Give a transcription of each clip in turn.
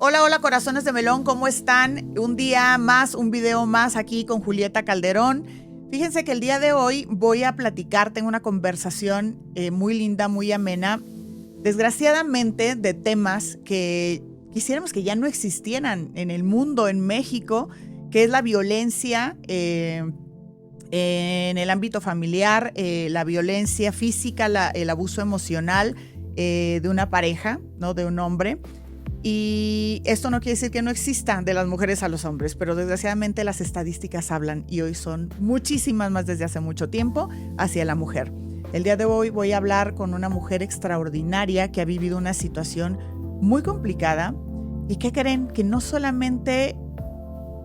Hola, hola, corazones de melón, ¿cómo están? Un día más, un video más aquí con Julieta Calderón. Fíjense que el día de hoy voy a platicar, tengo una conversación muy linda, muy amena, desgraciadamente de temas que quisiéramos que ya no existieran en el mundo, en México, que es la violencia en el ámbito familiar, la violencia física, el abuso emocional de una pareja, ¿no? De un hombre. Y esto no quiere decir que no exista de las mujeres a los hombres, pero desgraciadamente las estadísticas hablan y hoy son muchísimas más desde hace mucho tiempo hacia la mujer. El día de hoy voy a hablar con una mujer extraordinaria que ha vivido una situación muy complicada y que creen que no solamente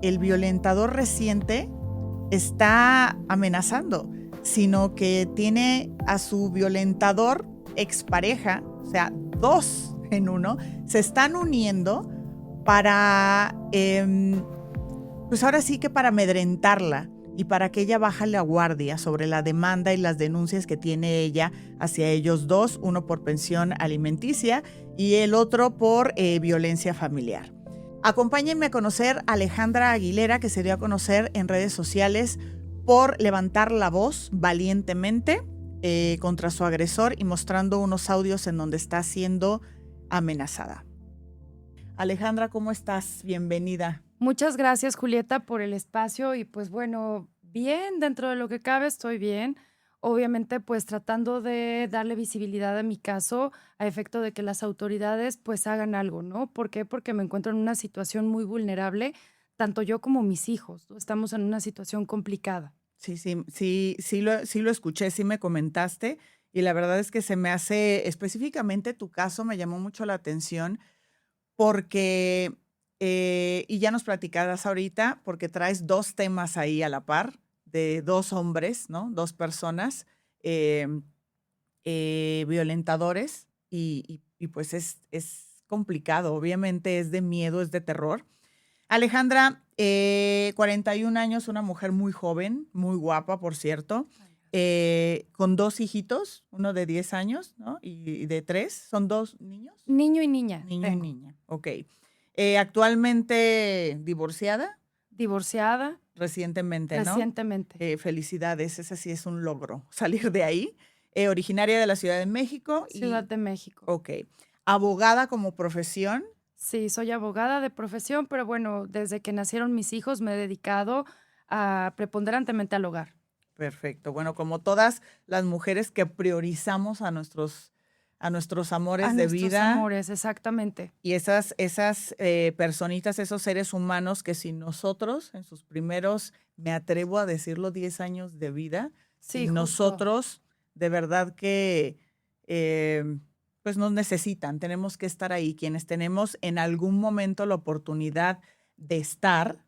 el violentador reciente está amenazando, sino que tiene a su violentador expareja, o sea, dos en uno, se están uniendo para, pues ahora sí que para amedrentarla y para que ella baje la guardia sobre la demanda y las denuncias que tiene ella hacia ellos dos, uno por pensión alimenticia y el otro por violencia familiar. Acompáñenme a conocer a Alejandra Aguilera, que se dio a conocer en redes sociales por levantar la voz valientemente contra su agresor y mostrando unos audios en donde está siendo amenazada. Alejandra, ¿cómo estás? Bienvenida. Muchas gracias, Julieta, por el espacio y pues bueno, bien, dentro de lo que cabe estoy bien. Obviamente, pues tratando de darle visibilidad a mi caso a efecto de que las autoridades pues hagan algo, ¿no? ¿Por qué? Porque me encuentro en una situación muy vulnerable, tanto yo como mis hijos, ¿no? Estamos en una situación complicada. Sí lo escuché, sí me comentaste y la verdad es que se me hace, específicamente tu caso me llamó mucho la atención porque, y ya nos platicarás ahorita, porque traes dos temas ahí a la par de dos hombres, ¿no? Dos personas eh, violentadores y pues es complicado, obviamente es de miedo, es de terror. Alejandra, 41 años, una mujer muy joven, muy guapa, por cierto, con dos hijitos, uno de 10 años, ¿no? Y de 3, ¿son dos niños? Niño y niña Niño y tengo. niña, ok. Actualmente divorciada, Divorciada recientemente, ¿no? recientemente. Felicidades, ese sí es un logro, salir de ahí. Originaria de la Ciudad de México Ciudad y, de México. ok, abogada como profesión. Sí, soy abogada de profesión, pero bueno, desde que nacieron mis hijos me he dedicado preponderantemente al hogar. Perfecto. Bueno, como todas las mujeres que priorizamos a nuestros A amores de nuestros vida amores, exactamente. y esas personitas, esos seres humanos que sin nosotros, en sus primeros, me atrevo a decirlo, 10 años de vida, Sí, sin justo. nosotros, de verdad que eh, pues nos necesitan. Tenemos que estar ahí. Quienes tenemos en algún momento la oportunidad de estar,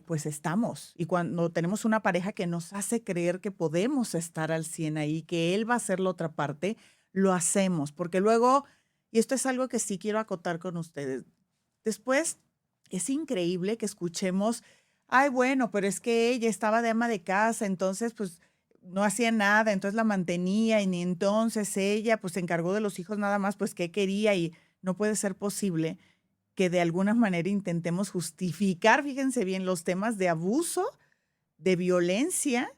pues estamos. Y cuando tenemos una pareja que nos hace creer que podemos estar al 100 ahí, que él va a hacer la otra parte, lo hacemos. Porque luego, y esto es algo que sí quiero acotar con ustedes, después es increíble que escuchemos, ay, bueno, pero es que ella estaba de ama de casa, entonces pues no hacía nada, entonces la mantenía y ni entonces ella pues se encargó de los hijos nada más, pues qué quería y no puede ser posible que de alguna manera intentemos justificar, fíjense bien, los temas de abuso, de violencia,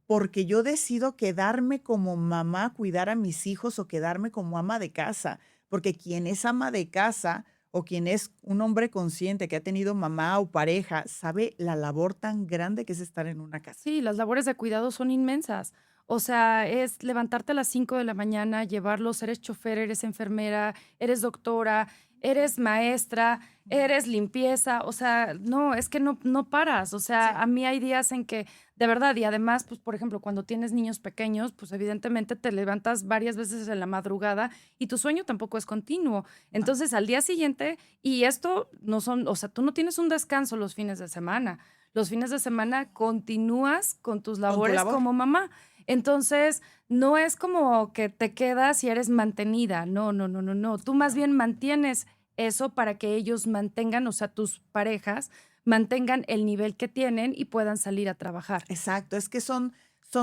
porque yo decido quedarme como mamá, cuidar a mis hijos o quedarme como ama de casa, porque quien es ama de casa o quien es un hombre consciente que ha tenido mamá o pareja, sabe la labor tan grande que es estar en una casa. Sí, las labores de cuidado son inmensas. O sea, es levantarte a las 5 de la mañana, llevarlos, eres chofer, eres enfermera, eres doctora, eres maestra, eres limpieza, o sea, no, es que no paras. O sea, Sí. a mí hay días en que, de verdad, y además, pues, por ejemplo, cuando tienes niños pequeños, pues evidentemente te levantas varias veces en la madrugada y tu sueño tampoco es continuo. No. Entonces, al día siguiente, y esto no son, o sea, tú no tienes un descanso los fines de semana. Los fines de semana continúas con tus Con tu labores labor. como mamá. Entonces, no es como que te quedas y eres mantenida. No, no, no, no, no. Tú más No. bien mantienes eso para que ellos mantengan, o sea, tus parejas mantengan el nivel que tienen y puedan salir a trabajar. Exacto, es que son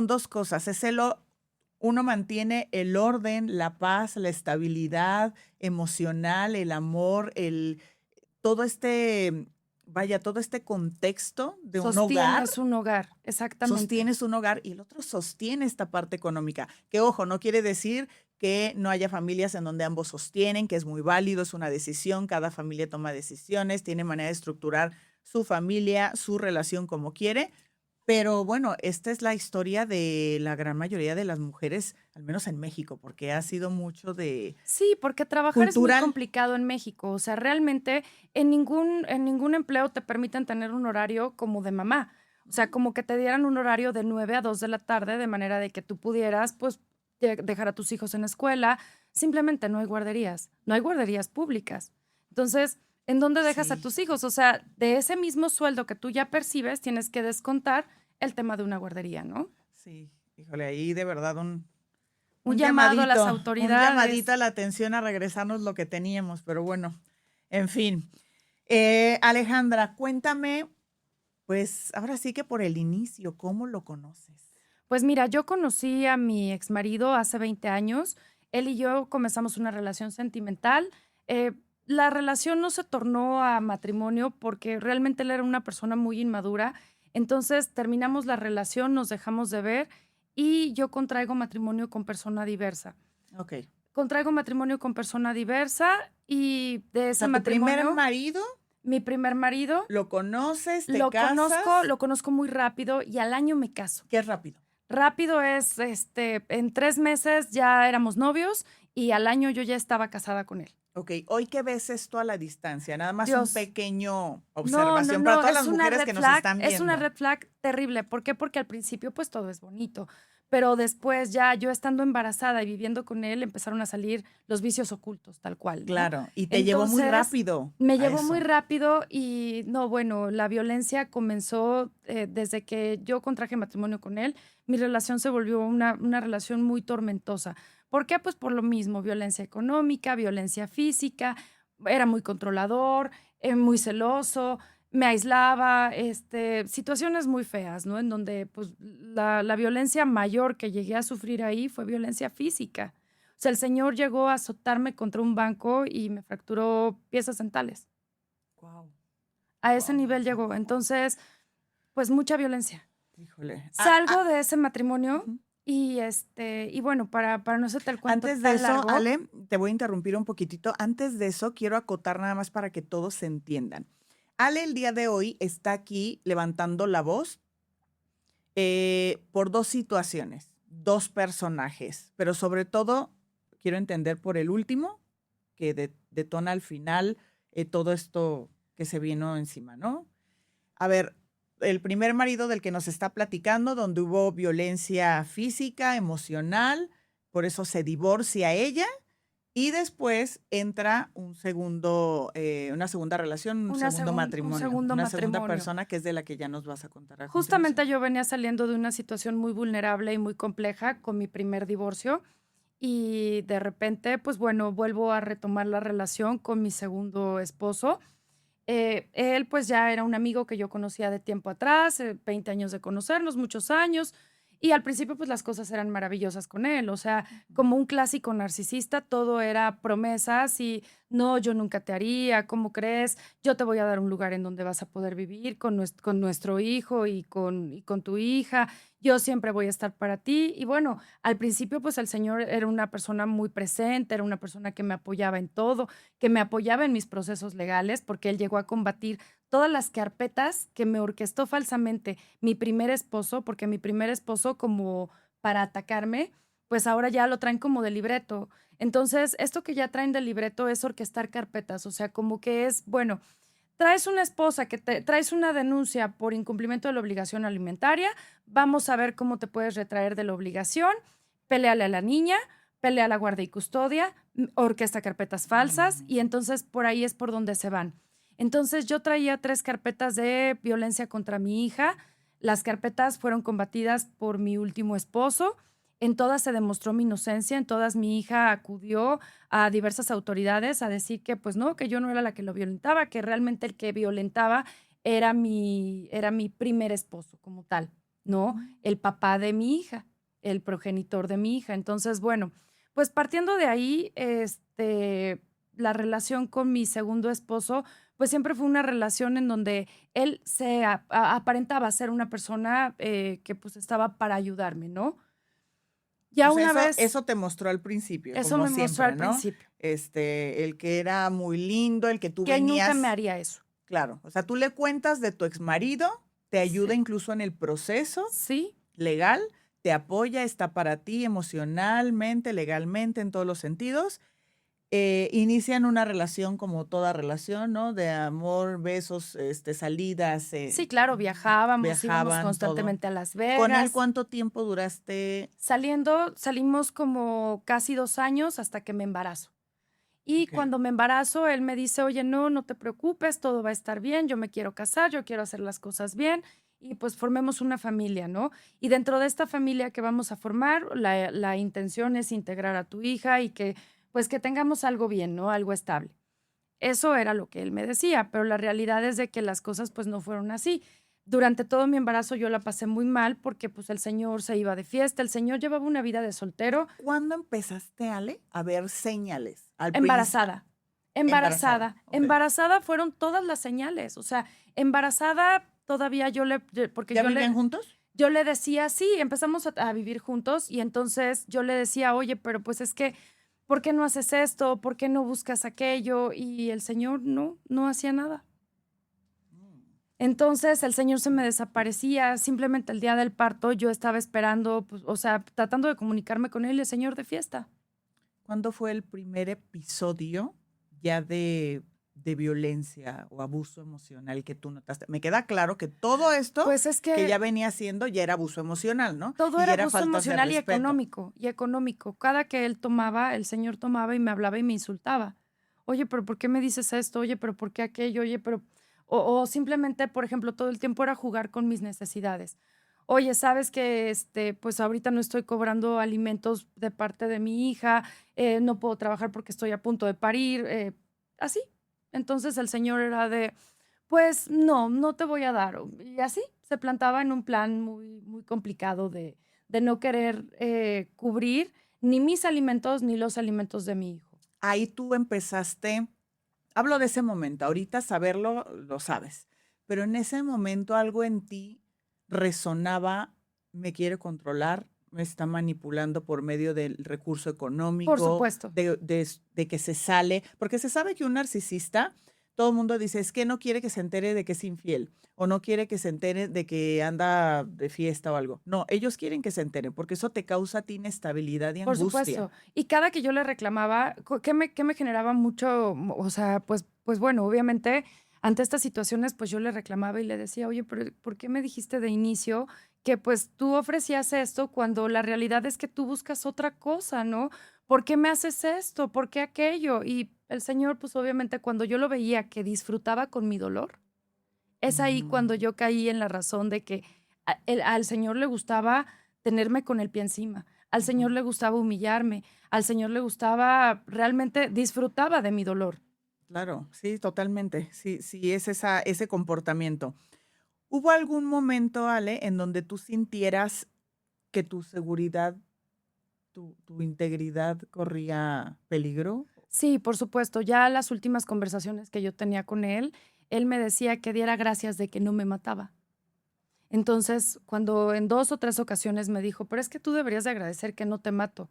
dos cosas, es el uno mantiene el orden, la paz, la estabilidad emocional, el amor, todo este, vaya, todo este contexto de un hogar. Sostienes un hogar, exactamente. Sostienes un hogar y el otro sostiene esta parte económica. Que ojo, no quiere decir que no haya familias en donde ambos sostienen, que es muy válido, es una decisión, cada familia toma decisiones, tiene manera de estructurar su familia, su relación como quiere. Pero bueno, esta es la historia de la gran mayoría de las mujeres, al menos en México, porque ha sido mucho de Sí, porque trabajar es muy cultural. complicado en México. O sea, realmente en ningún empleo te permiten tener un horario como de mamá. O sea, como que te dieran un horario de 9 a 2 de la tarde, de manera de que tú pudieras, pues, dejar a tus hijos en la escuela. Simplemente no hay guarderías públicas. Entonces, ¿en dónde dejas a Sí, tus hijos? O sea, de ese mismo sueldo que tú ya percibes, tienes que descontar el tema de una guardería, ¿no? sí, híjole, ahí de verdad Un llamado a las un llamadito autoridades. a la atención a regresarnos lo que teníamos, pero bueno, en fin. Alejandra, cuéntame, pues ahora sí que por el inicio, ¿cómo lo conoces? Pues mira, yo conocí a mi exmarido hace 20 años. Él y yo comenzamos una relación sentimental. Eh, la relación no se tornó a matrimonio porque realmente él era una persona muy inmadura. Entonces terminamos la relación, nos dejamos de ver y yo contraigo matrimonio con persona diversa. Ok. Contraigo matrimonio con persona diversa y de O ese sea, tu primer matrimonio, marido mi primer marido, lo conoces, te casas, lo conozco muy rápido y al año me caso. qué rápido. Rápido es, en 3 meses ya éramos novios y al año yo ya estaba casada con él. Ok, hoy que ves esto a la distancia, nada más un Dios, pequeño no, no, observación para no, todas las mujeres que nos están es una viendo. red flag terrible. ¿Por qué? Porque al principio pues todo es bonito, pero después ya yo estando embarazada y viviendo con él empezaron a salir los vicios ocultos, tal cual, ¿no? Claro, y te llevó muy Entonces rápido me a llevó muy eso. rápido y no, bueno, la violencia comenzó desde que yo contraje matrimonio con él. Mi relación se volvió una relación muy tormentosa. ¿Por qué? Pues por lo mismo, violencia económica, violencia física, era muy controlador, muy celoso, me aislaba, situaciones muy feas, ¿no? En donde pues la violencia mayor que llegué a sufrir ahí fue violencia física. O sea, el señor llegó a azotarme contra un banco y me fracturó piezas dentales. Wow, A ese wow, nivel wow, llegó. wow. Entonces, pues mucha violencia. Híjole. Salgo de ese matrimonio Ujú. y bueno, para no hacerte el cuento Antes de tan eso, largo, Ale, te voy a interrumpir un poquitito. Antes de eso, quiero acotar nada más para que todos se entiendan. Ale el día de hoy está aquí levantando la voz por dos situaciones, dos personajes, pero sobre todo quiero entender por el último, que detona al final todo esto que se vino encima, ¿no? A ver, el primer marido del que nos está platicando, donde hubo violencia física, emocional, por eso se divorcia ella y después entra una segunda relación, un segundo un matrimonio, segundo una segunda matrimonio. persona que es de la que ya nos vas a contar a continuación. Justamente yo venía saliendo de una situación muy vulnerable y muy compleja con mi primer divorcio y de repente, pues bueno, vuelvo a retomar la relación con mi segundo esposo. Él pues ya era un amigo que yo conocía de tiempo atrás, 20 años de conocernos, muchos años, y al principio pues las cosas eran maravillosas con él, o sea, como un clásico narcisista, todo era promesas y no, yo nunca te haría, ¿cómo crees? Yo te voy a dar un lugar en donde vas a poder vivir con nuestro hijo y con tu hija, yo siempre voy a estar para ti. Y bueno, al principio pues el señor era una persona muy presente, era una persona que me apoyaba en todo, que me apoyaba en mis procesos legales, porque él llegó a combatir todas las carpetas que me orquestó falsamente mi primer esposo, porque mi primer esposo, como para atacarme, pues ahora ya lo traen como de libreto. Entonces, esto que ya traen de libreto es orquestar carpetas, o sea, como que es, bueno, traes una esposa traes una denuncia por incumplimiento de la obligación alimentaria, vamos a ver cómo te puedes retraer de la obligación, peleale a la niña, pelea la guardia y custodia, orquesta carpetas falsas y entonces por ahí es por donde se van. Entonces yo traía 3 carpetas de violencia contra mi hija, las carpetas fueron combatidas por mi último esposo, en todas se demostró mi inocencia, en todas mi hija acudió a diversas autoridades a decir que pues no, que yo no era la que lo violentaba, que realmente el que violentaba era mi primer esposo como tal, ¿no? Ujú. El papá de mi hija. el progenitor de mi hija. Entonces, bueno, pues partiendo de ahí, la relación con mi segundo esposo, pues siempre fue una relación en donde él se aparentaba ser una persona que pues estaba para ayudarme, ¿no? O Ya sea, una vez, eso te mostró al principio, eso como me mostró al siempre, ¿no? principio, El que era muy lindo, el que tú que él nunca me venías, haría eso. claro. O sea, tú le cuentas de tu exmarido, te ayuda Sí, incluso en el proceso sí, legal, te apoya, está para ti emocionalmente, legalmente, en todos los sentidos. Inician una relación como toda relación, ¿no? De amor, besos, salidas, sí, claro, viajábamos, íbamos viajaban, todo. constantemente a Las ¿Con él Vegas. cuánto tiempo duraste? Salimos como casi 2 años hasta que me embarazo. Y Ok. cuando me embarazo, él me dice, oye, no, no te preocupes, todo va a estar bien, yo me quiero casar, yo quiero hacer las cosas bien y pues formemos una familia, ¿no? Y dentro de esta familia que vamos a formar, la intención es integrar a tu hija y que pues que tengamos algo bien, ¿no? Algo estable. Eso era lo que él me decía, pero la realidad es de que las cosas pues no fueron así. Durante todo mi embarazo yo la pasé muy mal porque pues el señor se iba de fiesta, el señor llevaba una vida de soltero. ¿Cuándo empezaste, Ale, a ver señales? Al principio, Embarazada, embarazada. embarazada, Ok. embarazada fueron todas las señales, o sea, embarazada todavía porque ¿Ya vivían juntos? yo le decía, sí, empezamos a vivir juntos y entonces yo le decía, oye, pero pues es que, ¿por qué no haces esto? ¿Por qué no buscas aquello? Y el señor no hacía nada. Entonces el señor se me desaparecía, simplemente el día del parto yo estaba esperando, pues, o sea, tratando de comunicarme con él, y el señor de fiesta. ¿Cuándo fue el primer episodio ya de violencia o abuso emocional que tú notaste? Me queda claro que todo esto Pues es que ya que venía haciendo ya era abuso emocional, ¿no? todo Y ya era era abuso faltas de emocional y respeto. económico, y económico. Cada que él tomaba, el señor tomaba y me hablaba y me insultaba. Oye, pero ¿por qué me dices esto? Oye, pero ¿por qué aquello? Oye, pero... O simplemente, por ejemplo, todo el tiempo era jugar con mis necesidades. Oye, sabes que pues ahorita no estoy cobrando alimentos de parte de mi hija, no puedo trabajar porque estoy a punto de parir, así. Entonces el señor era de, pues no te voy a dar. Y así se plantaba en un plan muy, muy complicado de no querer cubrir ni mis alimentos ni los alimentos de mi hijo. Ahí tú empezaste, hablo de ese momento, ahorita saberlo lo sabes, pero en ese momento algo en ti resonaba, me quiere controlar, me está manipulando por medio del recurso Por económico, supuesto. de que se sale, porque se sabe que un narcisista, todo el mundo dice, es que no quiere que se entere de que es infiel o no quiere que se entere de que anda de fiesta o algo. No, ellos quieren que se enteren porque eso te causa a ti inestabilidad y Por angustia. supuesto. Y cada que yo le reclamaba, ¿qué me generaba mucho? O sea, pues bueno, obviamente, ante estas situaciones, pues yo le reclamaba y le decía, oye, pero ¿por qué me dijiste de inicio que pues tú ofrecías esto cuando la realidad es que tú buscas otra cosa, ¿no? ¿Por qué me haces esto? ¿Por qué aquello? Y el señor, pues obviamente, cuando yo lo veía que disfrutaba con mi dolor, es ahí cuando Mm. yo caí en la razón de que al Señor le gustaba tenerme con el pie encima, al Señor Ujú. le gustaba humillarme, al Señor le gustaba, realmente disfrutaba de mi dolor. Claro, sí, totalmente. Sí, sí, es ese comportamiento. ¿Hubo algún momento, Ale, en donde tú sintieras que tu seguridad, tu integridad corría peligro? Sí, por supuesto, ya las últimas conversaciones que yo tenía con él me decía que diera gracias de que no me mataba. Entonces, cuando en 2 o 3 ocasiones me dijo, pero es que tú deberías de agradecer que no te mato.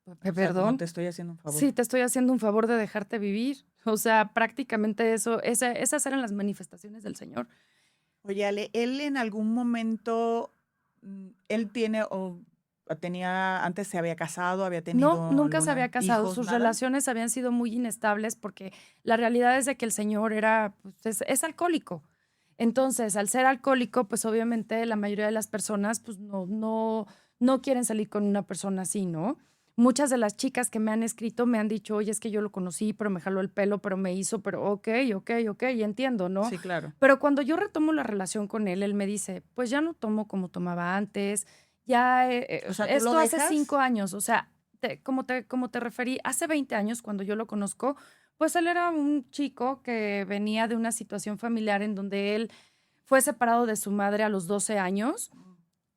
O sea, como Perdón. te estoy haciendo un favor. Sí, te estoy haciendo un favor de dejarte vivir. O sea, prácticamente eso, esas eran las manifestaciones del Señor. Oye, Ale, él en algún momento, él tiene o tenía, antes se había casado, había No, tenido nunca se alguna, había casado. hijos, Sus nada. relaciones habían sido muy inestables porque la realidad es de que el señor era, pues, es alcohólico. Entonces, al ser alcohólico, pues obviamente la mayoría de las personas, pues no quieren salir con una persona así, ¿no? Muchas de las chicas que me han escrito me han dicho, oye, es que yo lo conocí, pero me jaló el pelo, pero me hizo, pero ok, y entiendo, ¿no? Sí, claro. Pero cuando yo retomo la relación con él me dice, pues ya no tomo como tomaba antes, ya, O sea, ¿tú lo esto hace dejas? 5 años, o sea, como te referí, hace 20 años cuando yo lo conozco, pues él era un chico que venía de una situación familiar en donde él fue separado de su madre a los 12 años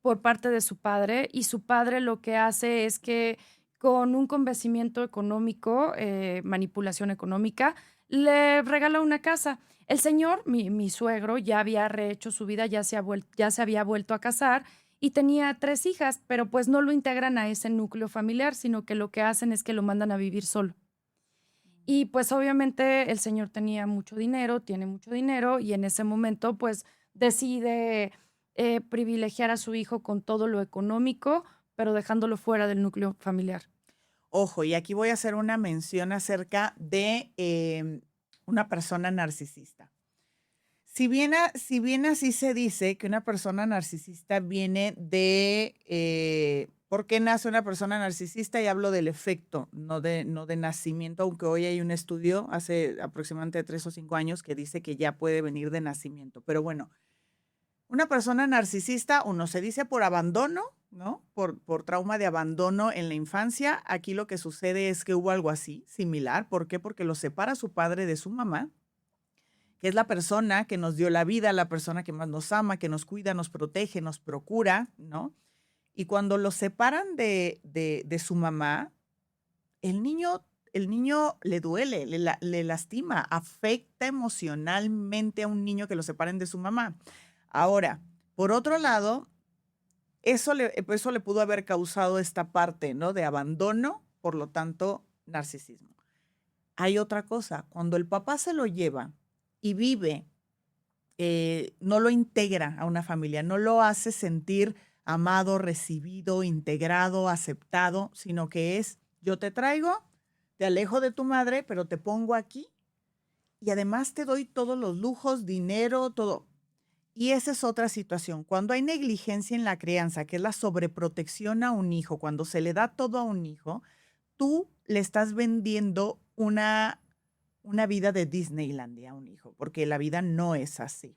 por parte de su padre, y su padre lo que hace es que con un convencimiento económico, manipulación económica, le regala una casa. El señor, mi suegro, ya había rehecho su vida, ya se había vuelto a casar y tenía 3 hijas, pero pues no lo integran a ese núcleo familiar, sino que lo que hacen es que lo mandan a vivir solo. Y pues obviamente el señor tenía mucho dinero, tiene mucho dinero y en ese momento pues decide privilegiar a su hijo con todo lo económico, pero dejándolo fuera del núcleo familiar. Ojo, y aquí voy a hacer una mención acerca de una persona narcisista. Si bien así se dice que una persona narcisista viene de, ¿por qué nace una persona narcisista? Y hablo del efecto, no de nacimiento, aunque hoy hay un estudio hace aproximadamente 3 o 5 años que dice que ya puede venir de nacimiento. Pero bueno, una persona narcisista, uno se dice por abandono, ¿no? Por trauma de abandono en la infancia. Aquí lo que sucede es que hubo algo así, similar. ¿Por qué? Porque lo separa su padre de su mamá, que es la persona que nos dio la vida, la persona que más nos ama, que nos cuida, nos protege, nos procura, ¿no? Y cuando lo separan de su mamá, el niño le duele, le lastima, afecta emocionalmente a un niño que lo separen de su mamá. Ahora, por otro lado, eso le pudo haber causado esta parte, ¿no? De abandono, por lo tanto, narcisismo. Hay otra cosa, cuando el papá se lo lleva y vive, no lo integra a una familia, no lo hace sentir amado, recibido, integrado, aceptado, sino que es, yo te traigo, te alejo de tu madre, pero te pongo aquí y además te doy todos los lujos, dinero, todo. Y esa es otra situación. Cuando hay negligencia en la crianza, que es la sobreprotección a un hijo, cuando se le da todo a un hijo, tú le estás vendiendo una vida de Disneylandia a un hijo, porque la vida no es así.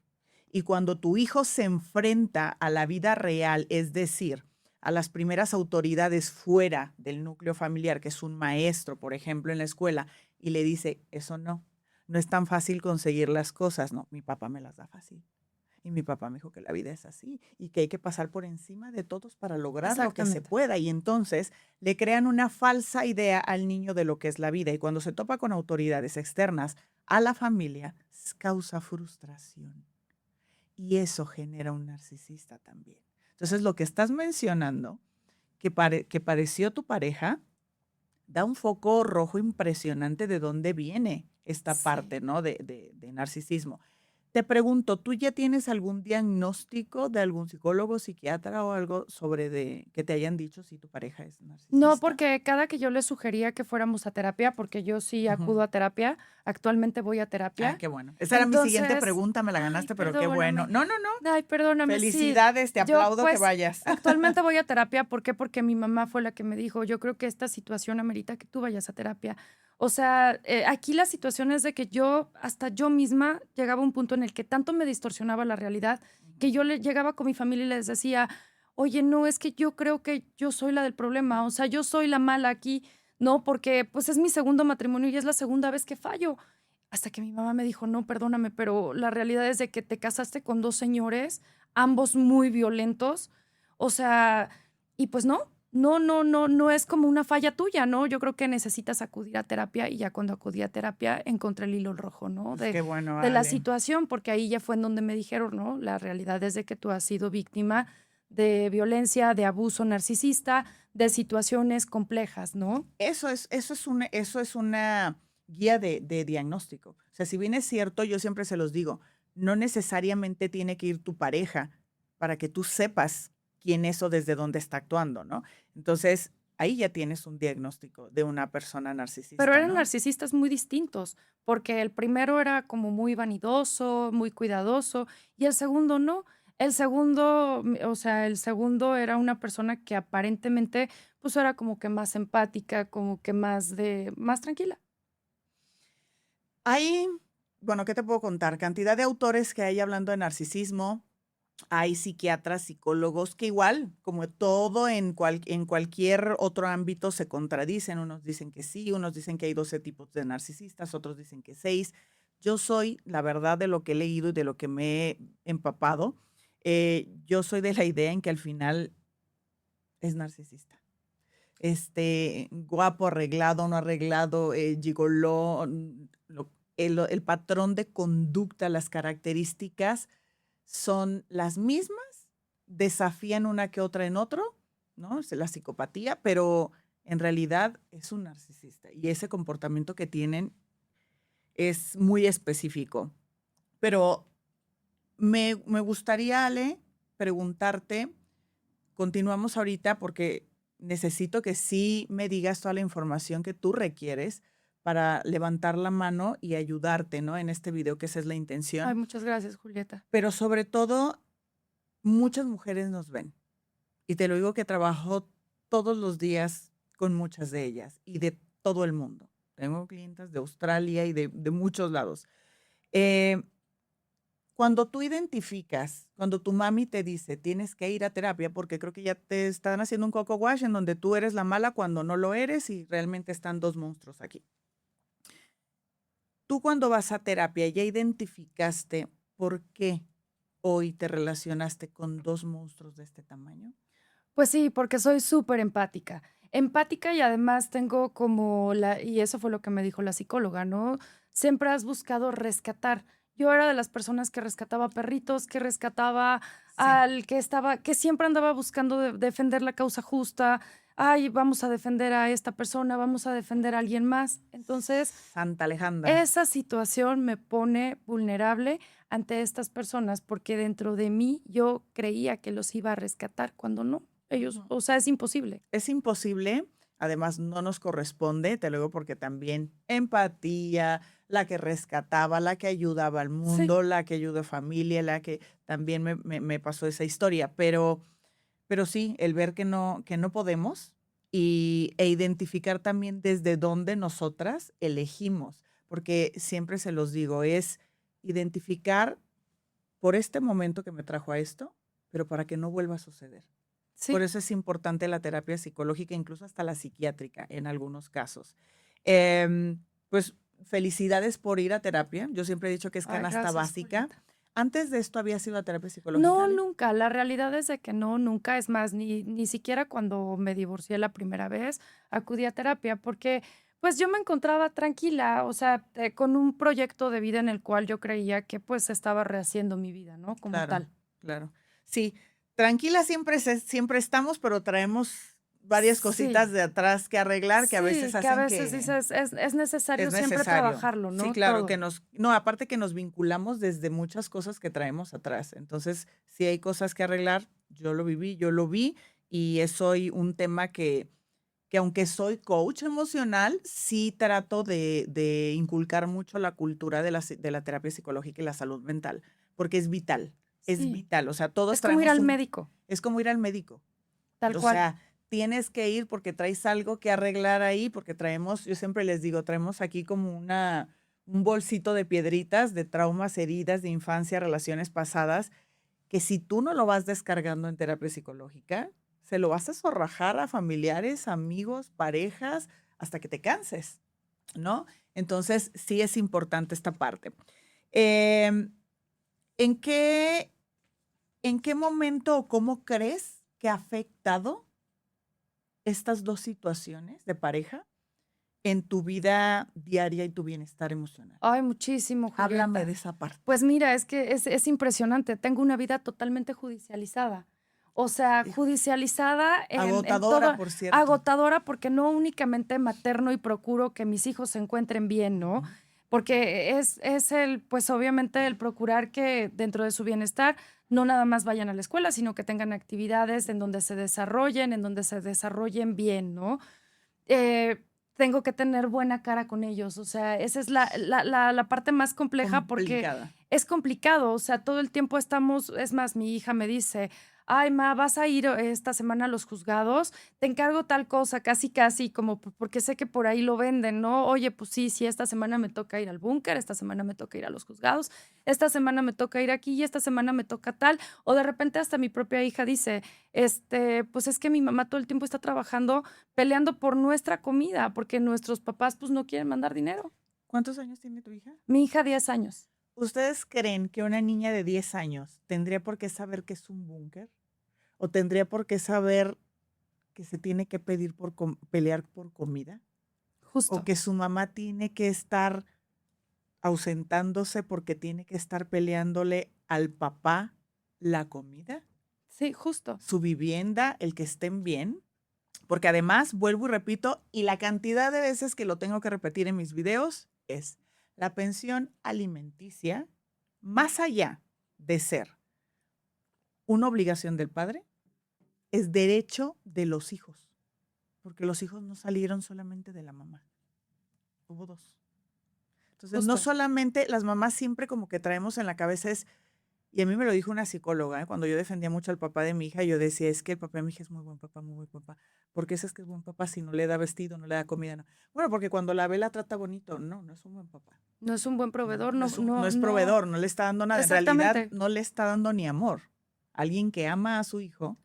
Y cuando tu hijo se enfrenta a la vida real, es decir, a las primeras autoridades fuera del núcleo familiar, que es un maestro, por ejemplo, en la escuela, y le dice, eso no es tan fácil conseguir las cosas. No, mi papá me las da fácil. Y mi papá me dijo que la vida es así y que hay que pasar por encima de todos para lograr lo que se Exactamente. pueda. Y entonces le crean una falsa idea al niño de lo que es la vida. Y cuando se topa con autoridades externas a la familia, causa frustración. Y eso genera un narcisista también. Entonces, lo que estás mencionando, que pareció tu pareja, da un foco rojo impresionante de dónde viene esta Sí. parte, ¿no? De narcisismo. Te pregunto, ¿tú ya tienes algún diagnóstico de algún psicólogo, psiquiatra o algo sobre que te hayan dicho si tu pareja es No, narcisista? porque cada que yo le sugería que fuéramos a terapia, porque yo sí Ujú. acudo a terapia, actualmente voy a Ah, terapia. qué bueno. Esa era mi siguiente Entonces, pregunta, me la ay, ganaste, pero qué bueno. perdóname. No, no, no. Ay, perdóname, sí. Felicidades, te Yo, aplaudo que pues, vayas. actualmente voy a terapia, ¿por qué? Porque mi mamá fue la que me dijo, yo creo que esta situación amerita que tú vayas a terapia. O sea, aquí la situación es de que yo, hasta yo misma, llegaba a un punto en el que tanto me distorsionaba la realidad, que yo le llegaba con mi familia y les decía, oye, no, es que yo creo que yo soy la del problema, o sea, yo soy la mala aquí, ¿no? Porque pues es mi segundo matrimonio y es la segunda vez que fallo. Hasta que mi mamá me dijo, no, perdóname, pero la realidad es de que te casaste con 2 señores, ambos muy violentos, o sea, y pues no es como una falla tuya, ¿no? Yo creo que necesitas acudir a terapia y ya cuando acudí a terapia encontré el hilo rojo, ¿no? Pues qué bueno, De la Ale. situación, porque ahí ya fue en donde me dijeron, ¿no? La realidad es de que tú has sido víctima de violencia, de abuso narcisista, de situaciones complejas, ¿no? Eso es una guía de diagnóstico. O sea, si bien es cierto, yo siempre se los digo, no necesariamente tiene que ir tu pareja para que tú sepas quién es o desde dónde está actuando, ¿no? Entonces, ahí ya tienes un diagnóstico de una persona Pero narcisista, eran ¿no? narcisistas muy distintos, porque el primero era como muy vanidoso, muy cuidadoso, y el segundo no. El segundo, o sea, el segundo era una persona que aparentemente, pues era como que más empática, como que más tranquila. Hay, bueno, ¿qué te puedo contar? Cantidad de autores que hay hablando de narcisismo. Hay psiquiatras, psicólogos que igual, como todo en cualquier otro ámbito, se contradicen. Unos dicen que sí, unos dicen que hay 12 tipos de narcisistas, otros dicen que 6. Yo soy, la verdad, de lo que he leído y de lo que me he empapado, Yo soy de la idea en que al final es narcisista. Guapo, arreglado, no arreglado, gigoló, el patrón de conducta, las características son las mismas, desafían una que otra en otro, ¿no? Es la psicopatía, pero en realidad es un narcisista y ese comportamiento que tienen es muy específico. Pero me gustaría, Ale, preguntarte, continuamos ahorita porque necesito que sí me digas toda la información que tú requieres para levantar la mano y ayudarte, ¿no? En este video, que esa es la Ay, intención. muchas gracias, Julieta. Pero sobre todo, muchas mujeres nos ven. Y te lo digo que trabajo todos los días con muchas de ellas y de todo el mundo. Tengo clientes de Australia y de muchos lados. Eh, Cuando tú identificas, cuando tu mami te dice tienes que ir a terapia, porque creo que ya te están haciendo un coco wash en donde tú eres la mala cuando no lo eres y realmente están dos monstruos aquí. Tú cuando vas a terapia ya identificaste por qué hoy te relacionaste con dos monstruos de este tamaño. Pues sí, porque soy súper empática. Empática y además tengo como y eso fue lo que me dijo la psicóloga, ¿no? Siempre has buscado rescatar. Yo era de las personas que rescataba perritos, que rescataba Sí, al que siempre andaba buscando defender la causa justa. Ay, vamos a defender a esta persona, vamos a defender a alguien más. Entonces, Santa Alejandra. esa situación me pone vulnerable ante estas personas porque dentro de mí yo creía que los iba a rescatar cuando no. Ellos, Ujú. o sea, es imposible. Es imposible, además no nos corresponde, te lo digo porque también empatía, la que rescataba, la que ayudaba al Sí, mundo, la que ayudó a familia, la que también me pasó esa historia, pero sí, el ver que no podemos e identificar también desde dónde nosotras elegimos, porque siempre se los digo, es identificar por este momento que me trajo a esto, pero para que no vuelva a suceder. Por sí. eso es importante la terapia psicológica, incluso hasta la psiquiátrica en algunos casos. Pues felicidades por ir a terapia. Yo siempre he dicho que es Ay, canasta gracias, básica. Julieta. Antes de esto había sido a terapia psicológica, No, Ale. nunca. La realidad es de que no, nunca. Es más, ni siquiera cuando me divorcié la primera vez acudí a terapia porque pues yo me encontraba tranquila, o sea, con un proyecto de vida en el cual yo creía que pues estaba rehaciendo mi vida, ¿no? Como Claro, tal. claro. Sí, tranquila siempre, siempre estamos, pero traemos varias cositas Sí. de atrás que arreglar que a veces Sí, que a hacen veces que dices, es es necesario siempre necesario. trabajarlo, Sí, ¿no? claro, Todo. no, aparte que nos vinculamos desde muchas cosas que traemos atrás. Entonces, si hay cosas que arreglar, yo lo viví, yo lo vi y es hoy un tema que aunque soy coach emocional, sí trato de inculcar mucho la cultura de la terapia psicológica y la salud mental, porque es vital, es Sí. vital. O sea, todos Es como ir traemos al médico, es como ir al médico. tal O cual. sea, tienes que ir porque traes algo que arreglar ahí, porque traemos, yo siempre les digo, traemos aquí como un bolsito de piedritas, de traumas, heridas de infancia, relaciones pasadas, que si tú no lo vas descargando en terapia psicológica, se lo vas a zorrajar a familiares, amigos, parejas, hasta que te canses, ¿no? Entonces, sí es importante esta parte. Em, ¿en qué, en qué momento o cómo crees que ha afectado estas dos situaciones de pareja en tu vida diaria y tu bienestar emocional? Ay, muchísimo, Háblame de Julieta. esa parte. Pues mira, es que es impresionante. Tengo una vida totalmente judicializada. O sea, Híjole, judicializada en agotadora, todo, por cierto. agotadora porque no únicamente materno y procuro que mis hijos se encuentren bien, ¿no? Ujú. Porque es pues obviamente el procurar que dentro de su bienestar no nada más vayan a la escuela, sino que tengan actividades en donde se desarrollen bien, ¿no? eh, Tengo que tener buena cara con ellos. O sea, esa es la parte más compleja porque Complicada. es complicado. O sea, todo el tiempo estamos, es más, mi hija me dice, ay, ma, vas a ir esta semana a los juzgados, te encargo tal cosa, casi, casi, como porque sé que por ahí lo venden, ¿no? Oye, pues sí, sí, esta semana me toca ir al búnker, esta semana me toca ir a los juzgados, esta semana me toca ir aquí y esta semana me toca tal. O de repente hasta mi propia hija dice, pues es que mi mamá todo el tiempo está trabajando peleando por nuestra comida, porque nuestros papás pues no quieren mandar dinero. ¿Cuántos años tiene tu hija? Mi hija 10 años. ¿Ustedes creen que una niña de 10 años tendría por qué saber qué es un búnker? ¿O tendría por qué saber que se tiene que pelear por comida? ¿O Justo. que su mamá tiene que estar ausentándose porque tiene que estar peleándole al papá la comida, Sí, justo. su vivienda, el que estén bien? Porque además, vuelvo y repito, y la cantidad de veces que lo tengo que repetir en mis videos es la pensión alimenticia, más allá de ser una obligación del padre, es derecho de los hijos, porque los hijos no salieron solamente de la mamá, hubo dos. Entonces, no Justo. solamente las mamás siempre como que traemos en la cabeza es, y a mí me lo dijo una psicóloga, cuando yo defendía mucho al papá de mi hija, yo decía, es que el papá de mi hija es muy buen papá, muy buen papá. ¿Por qué es que es buen papá si no le da vestido, no le da comida? No. Bueno, porque cuando la ve la trata bonito. No, no es un buen papá. No es un buen proveedor, No, no, no no, es no. proveedor, no le está dando nada. En realidad, Exactamente. no le está dando ni amor. Alguien que ama a su hijo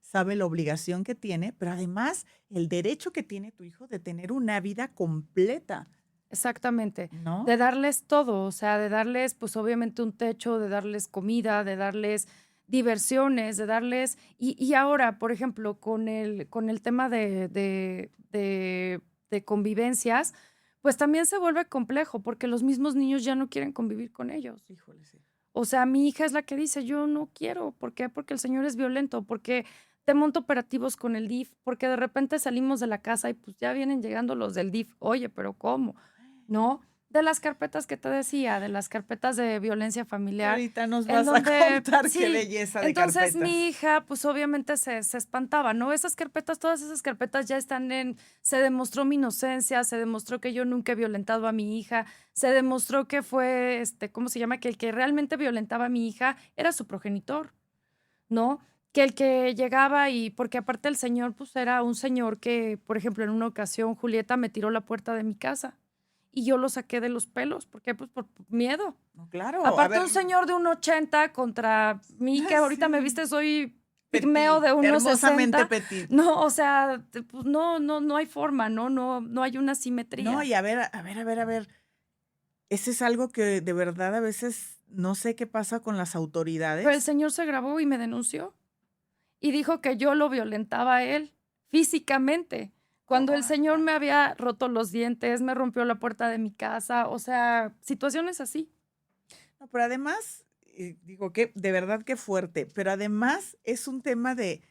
sabe la obligación que tiene, pero además el derecho que tiene tu hijo de tener una vida completa, Exactamente. ¿no? De darles todo, o sea, de darles, pues obviamente un techo, de darles comida, de darles diversiones, de darles. Y ahora, por ejemplo, con el tema de convivencias, pues también se vuelve complejo porque los mismos niños ya no quieren convivir con ellos. Híjole, sí. O sea, mi hija es la que dice, yo no quiero. ¿Por qué? Porque el señor es violento, porque te monto operativos con el DIF, porque de repente salimos de la casa y pues ya vienen llegando los del DIF. Oye, pero ¿cómo? ¿No? De las carpetas que te decía, de las carpetas de violencia familiar, Ahorita nos en vas a donde, contar qué sí, belleza de entonces carpetas. mi hija, pues obviamente se espantaba, ¿no? Esas carpetas, todas esas carpetas ya están se demostró mi inocencia, se demostró que yo nunca he violentado a mi hija, se demostró que fue, ¿cómo se llama? Que el que realmente violentaba a mi hija era su progenitor, ¿no? Que el que llegaba porque aparte el señor, pues era un señor que, por ejemplo, en una ocasión Julieta me tiró la puerta de mi casa y yo lo saqué de los pelos. ¿Por qué? Pues por miedo. No, claro, a Aparte ver, un señor de 1,80 contra mí, que ahorita me sí, viste, soy pigmeo petit, de hermosamente 1,60. petit. No, o sea, pues no hay forma, ¿no? No hay una No, simetría. y a ver, ese es algo que de verdad a veces no sé qué pasa con las Pero el autoridades. señor se grabó y me denunció y dijo que yo lo violentaba a él físicamente. Cuando el señor me había roto los dientes, me rompió la puerta de mi casa, o sea, situaciones así. No, pero además, digo que de verdad que fuerte, pero además es un tema de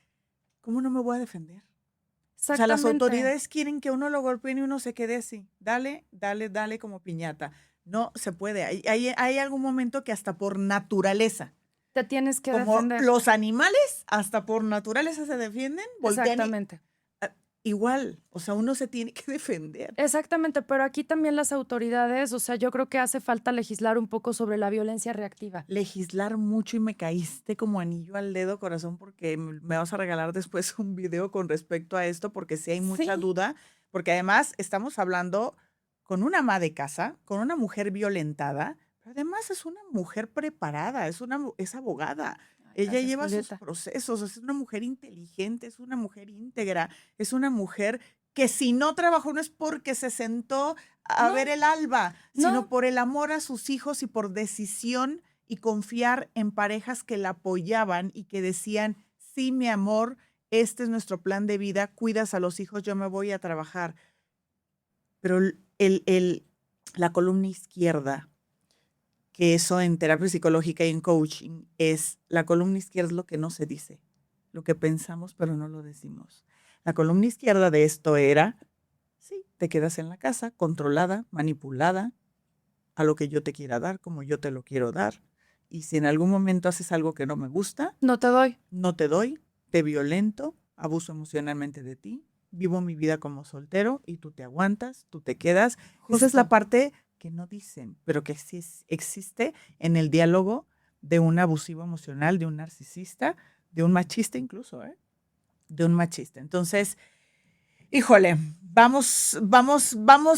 cómo no me voy a defender. O sea, las Exactamente. autoridades quieren que uno lo golpee y uno se quede así. Dale, dale, dale como piñata. No se puede. Hay algún momento que hasta por naturaleza, Te tienes que como defender. los animales, hasta por naturaleza se defienden, voltean y Exactamente. igual, o sea, uno se tiene que defender. Exactamente, pero aquí también las autoridades, o sea, yo creo que hace falta legislar un poco sobre la violencia reactiva. Legislar mucho y me caíste como anillo al dedo, corazón, porque me vas a regalar después un video con respecto a esto, porque sí hay mucha Sí, duda, porque además estamos hablando con una ama de casa, con una mujer violentada, pero además es una mujer preparada, es abogada. ay, Ella gracias, lleva sus Julieta. procesos, es una mujer inteligente, es una mujer íntegra, es una mujer que si no trabajó no es porque se sentó a No, ver el alba, sino no, por el amor a sus hijos y por decisión y confiar en parejas que la apoyaban y que decían, sí, mi amor, este es nuestro plan de vida, cuidas a los hijos, yo me voy a trabajar. Pero la columna izquierda, que eso en terapia psicológica y en coaching es, la columna izquierda es lo que no se dice, lo que pensamos pero no lo decimos. La columna izquierda de esto era, sí, te quedas en la casa, controlada, manipulada, a lo que yo te quiera dar, como yo te lo quiero dar. Y si en algún momento haces algo que no me gusta, no te doy. no te doy, te violento, abuso emocionalmente de ti, vivo mi vida como soltero y tú te aguantas, tú te quedas. Esa es la Justo. parte que no dicen, pero que sí existe en el diálogo de un abusivo emocional, de un narcisista, de un machista incluso, ¿eh? De un machista. Entonces, híjole, vamos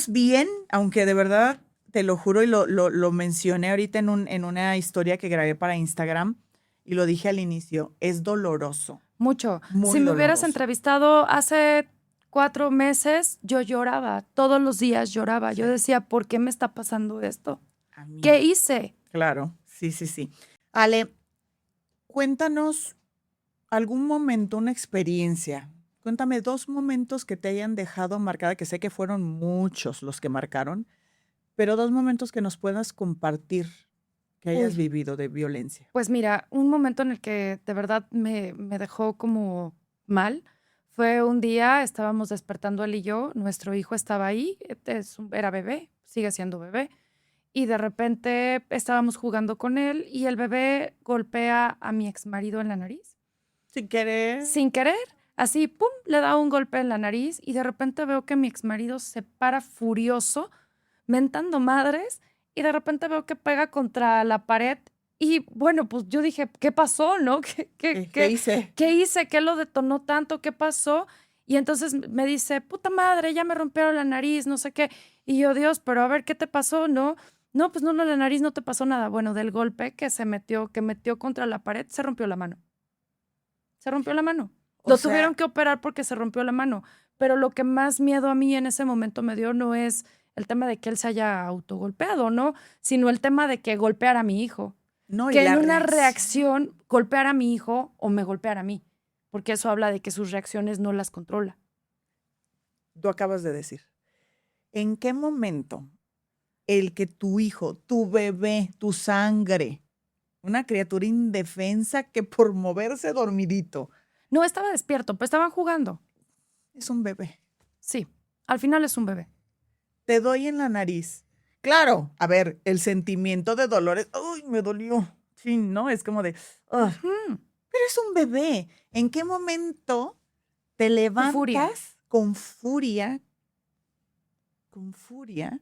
bien, aunque de verdad, te lo juro y lo mencioné ahorita en una historia que grabé para Instagram y lo dije al inicio, es doloroso, Mucho. Si muy me hubieras doloroso. entrevistado hace 4 meses, yo lloraba, todos los días lloraba. Yo Sí. decía, ¿por qué me está pasando esto? A mí, ¿Qué hice? Claro, sí, sí, sí. Ale, cuéntanos algún momento, una experiencia. Cuéntame 2 momentos que te hayan dejado marcada, que sé que fueron muchos los que marcaron, pero 2 momentos que nos puedas compartir que hayas Uy, vivido de violencia. pues mira, un momento en el que de verdad me dejó como mal fue un día, estábamos despertando él y yo, nuestro hijo estaba ahí, era bebé, sigue siendo bebé, y de repente estábamos jugando con él y el bebé golpea a mi exmarido en la nariz. Sin querer. Sin querer, así, pum, le da un golpe en la nariz y de repente veo que mi exmarido se para furioso, mentando madres, y de repente veo que pega contra la pared. Y bueno, pues yo dije, ¿qué pasó, no? ¿Qué, qué, ¿Qué qué, hice? qué hice? ¿Qué lo detonó tanto? ¿Qué pasó? Y entonces me dice, puta madre, ya me rompieron la nariz, no sé qué. Y yo, Dios, pero a ver, ¿qué te pasó? No, no, pues no, la nariz no te pasó nada. Bueno, del golpe que metió contra la pared, se rompió la mano. Se rompió la mano. O Lo sea, tuvieron que operar porque se rompió la mano. Pero lo que más miedo a mí en ese momento me dio no es el tema de que él se haya autogolpeado, ¿no? Sino el tema de que golpeara a mi hijo. no, y Que en la una reacción. reacción golpeara a mi hijo o me golpeara a mí. Porque eso habla de que sus reacciones no las controla. Tú acabas de decir, ¿en qué momento el que tu hijo, tu bebé, tu sangre, una criatura indefensa que por moverse dormidito, No, estaba despierto, pues estaban jugando. es un bebé, Sí, al final es un bebé. te doy en la nariz? Claro, a ver, el sentimiento de dolor es, uy, me dolió. Sí, ¿no? Es como de, "Ugh", Ujú. pero es un bebé. ¿En qué momento te Tu furia. levantas con furia,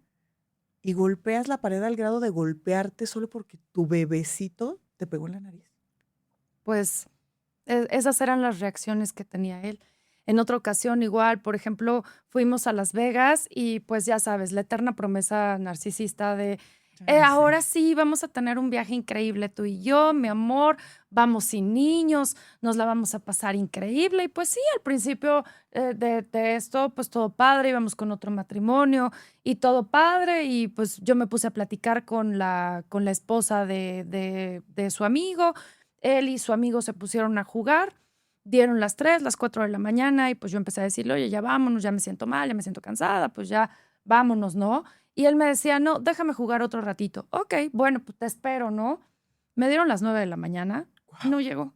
y golpeas la pared al grado de golpearte solo porque tu bebecito te pegó en la nariz? Pues esas eran las reacciones que tenía él. En otra ocasión, igual, por ejemplo, fuimos a Las Vegas y pues ya sabes, la eterna promesa narcisista de Ay, sí. ahora sí, vamos a tener un viaje increíble tú y yo, mi amor, vamos sin niños, nos la vamos a pasar increíble. Y pues sí, al principio de esto, pues todo padre, íbamos con otro matrimonio y todo padre. Y pues yo me puse a platicar con la esposa de su amigo. Él y su amigo se pusieron a jugar, dieron las 3, las 4 de la mañana y pues yo empecé a decirle, oye, ya vámonos, ya me siento mal, ya me siento cansada, pues ya vámonos, ¿no? Y él me decía, no, déjame jugar otro ratito. Ok, bueno, pues te espero, ¿no? Me dieron las 9 de la mañana, Guau, no llegó,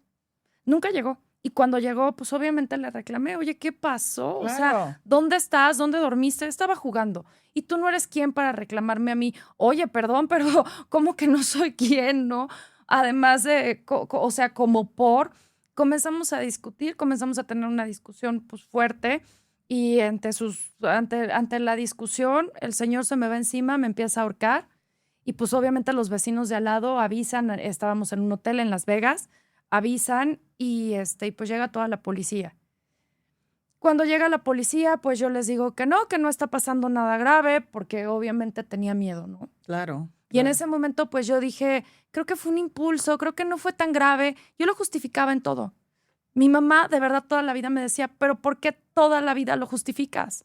nunca llegó. Y cuando llegó, pues obviamente le reclamé, oye, ¿qué pasó? O sea, claro. ¿dónde estás? ¿Dónde dormiste? Estaba jugando. Y tú no eres quien para reclamarme a mí, oye, perdón, pero ¿cómo que no soy quien, no? Además de, o sea, como comenzamos a discutir, comenzamos a tener una discusión pues fuerte y ante la discusión el señor se me va encima, me empieza a ahorcar y pues obviamente los vecinos de al lado avisan, estábamos en un hotel en Las Vegas, avisan y pues llega toda la policía. Cuando llega la policía, pues yo les digo que no está pasando nada grave, porque obviamente tenía miedo, ¿no? Claro, Y en claro. ese momento, pues yo dije, creo que fue un impulso, creo que no fue tan grave. Yo lo justificaba en todo. Mi mamá de verdad toda la vida me decía, pero ¿por qué toda la vida lo justificas?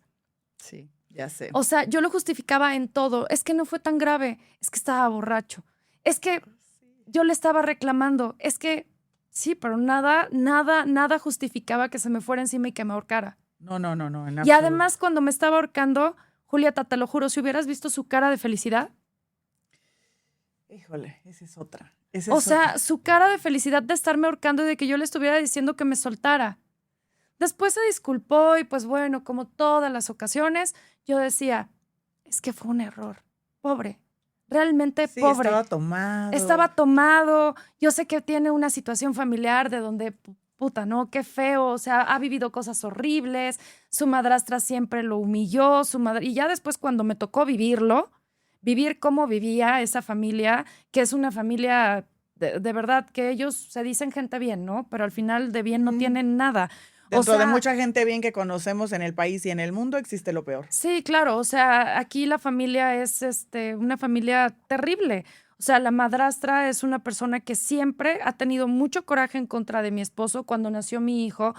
Sí, ya sé. O sea, yo lo justificaba en todo. Es que no fue tan grave, es que estaba borracho. Es que yo le estaba reclamando, es que sí, pero nada justificaba que se me fuera encima y que me ahorcara. No, no, no, no, en Y absoluto. además, cuando me estaba ahorcando, Julieta, te lo juro, si hubieras visto su cara de felicidad, Híjole, esa es otra. Esa o es otra. sea, su cara de felicidad de estarme ahorcando y de que yo le estuviera diciendo que me soltara. Después se disculpó y pues bueno, como todas las ocasiones, yo decía, es que fue un error. Pobre, realmente Sí, pobre. estaba tomado. Estaba tomado, yo sé que tiene una situación familiar de donde, puta, ¿no? Qué feo, o sea, ha vivido cosas horribles, su madrastra siempre lo humilló, y ya después cuando me tocó vivir cómo vivía esa familia, que es una familia de verdad que ellos se dicen gente bien, ¿no? Pero al final de bien no Ujú. tienen nada. O Dentro de sea, mucha gente bien que conocemos en el país y en el mundo existe lo peor. sí, claro, o sea, aquí la familia es una familia terrible. O sea, la madrastra es una persona que siempre ha tenido mucho coraje en contra de mi esposo cuando nació mi hijo.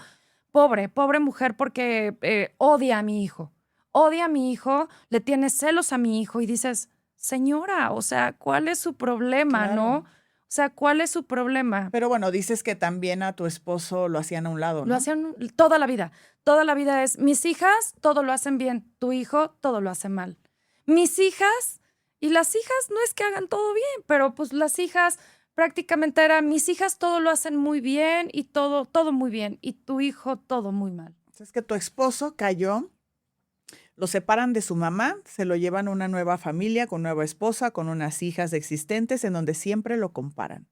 Pobre mujer porque odia a mi hijo. Odia a mi hijo, le tiene celos a mi hijo y dices, señora, o sea, ¿cuál es su problema, Claro. no? O sea, ¿cuál es su problema? Pero bueno, dices que también a tu esposo lo hacían a un lado, Lo ¿no? hacían toda la vida. Toda la vida es, mis hijas todo lo hacen bien, tu hijo todo lo hace mal. Mis hijas, y las hijas no es que hagan todo bien, pero pues las hijas prácticamente eran, mis hijas todo lo hacen muy bien y todo muy bien, y tu hijo todo muy mal. Es que tu esposo cayó, lo separan de su mamá, se lo llevan a una nueva familia, con nueva esposa, con unas hijas existentes, en donde siempre lo comparan,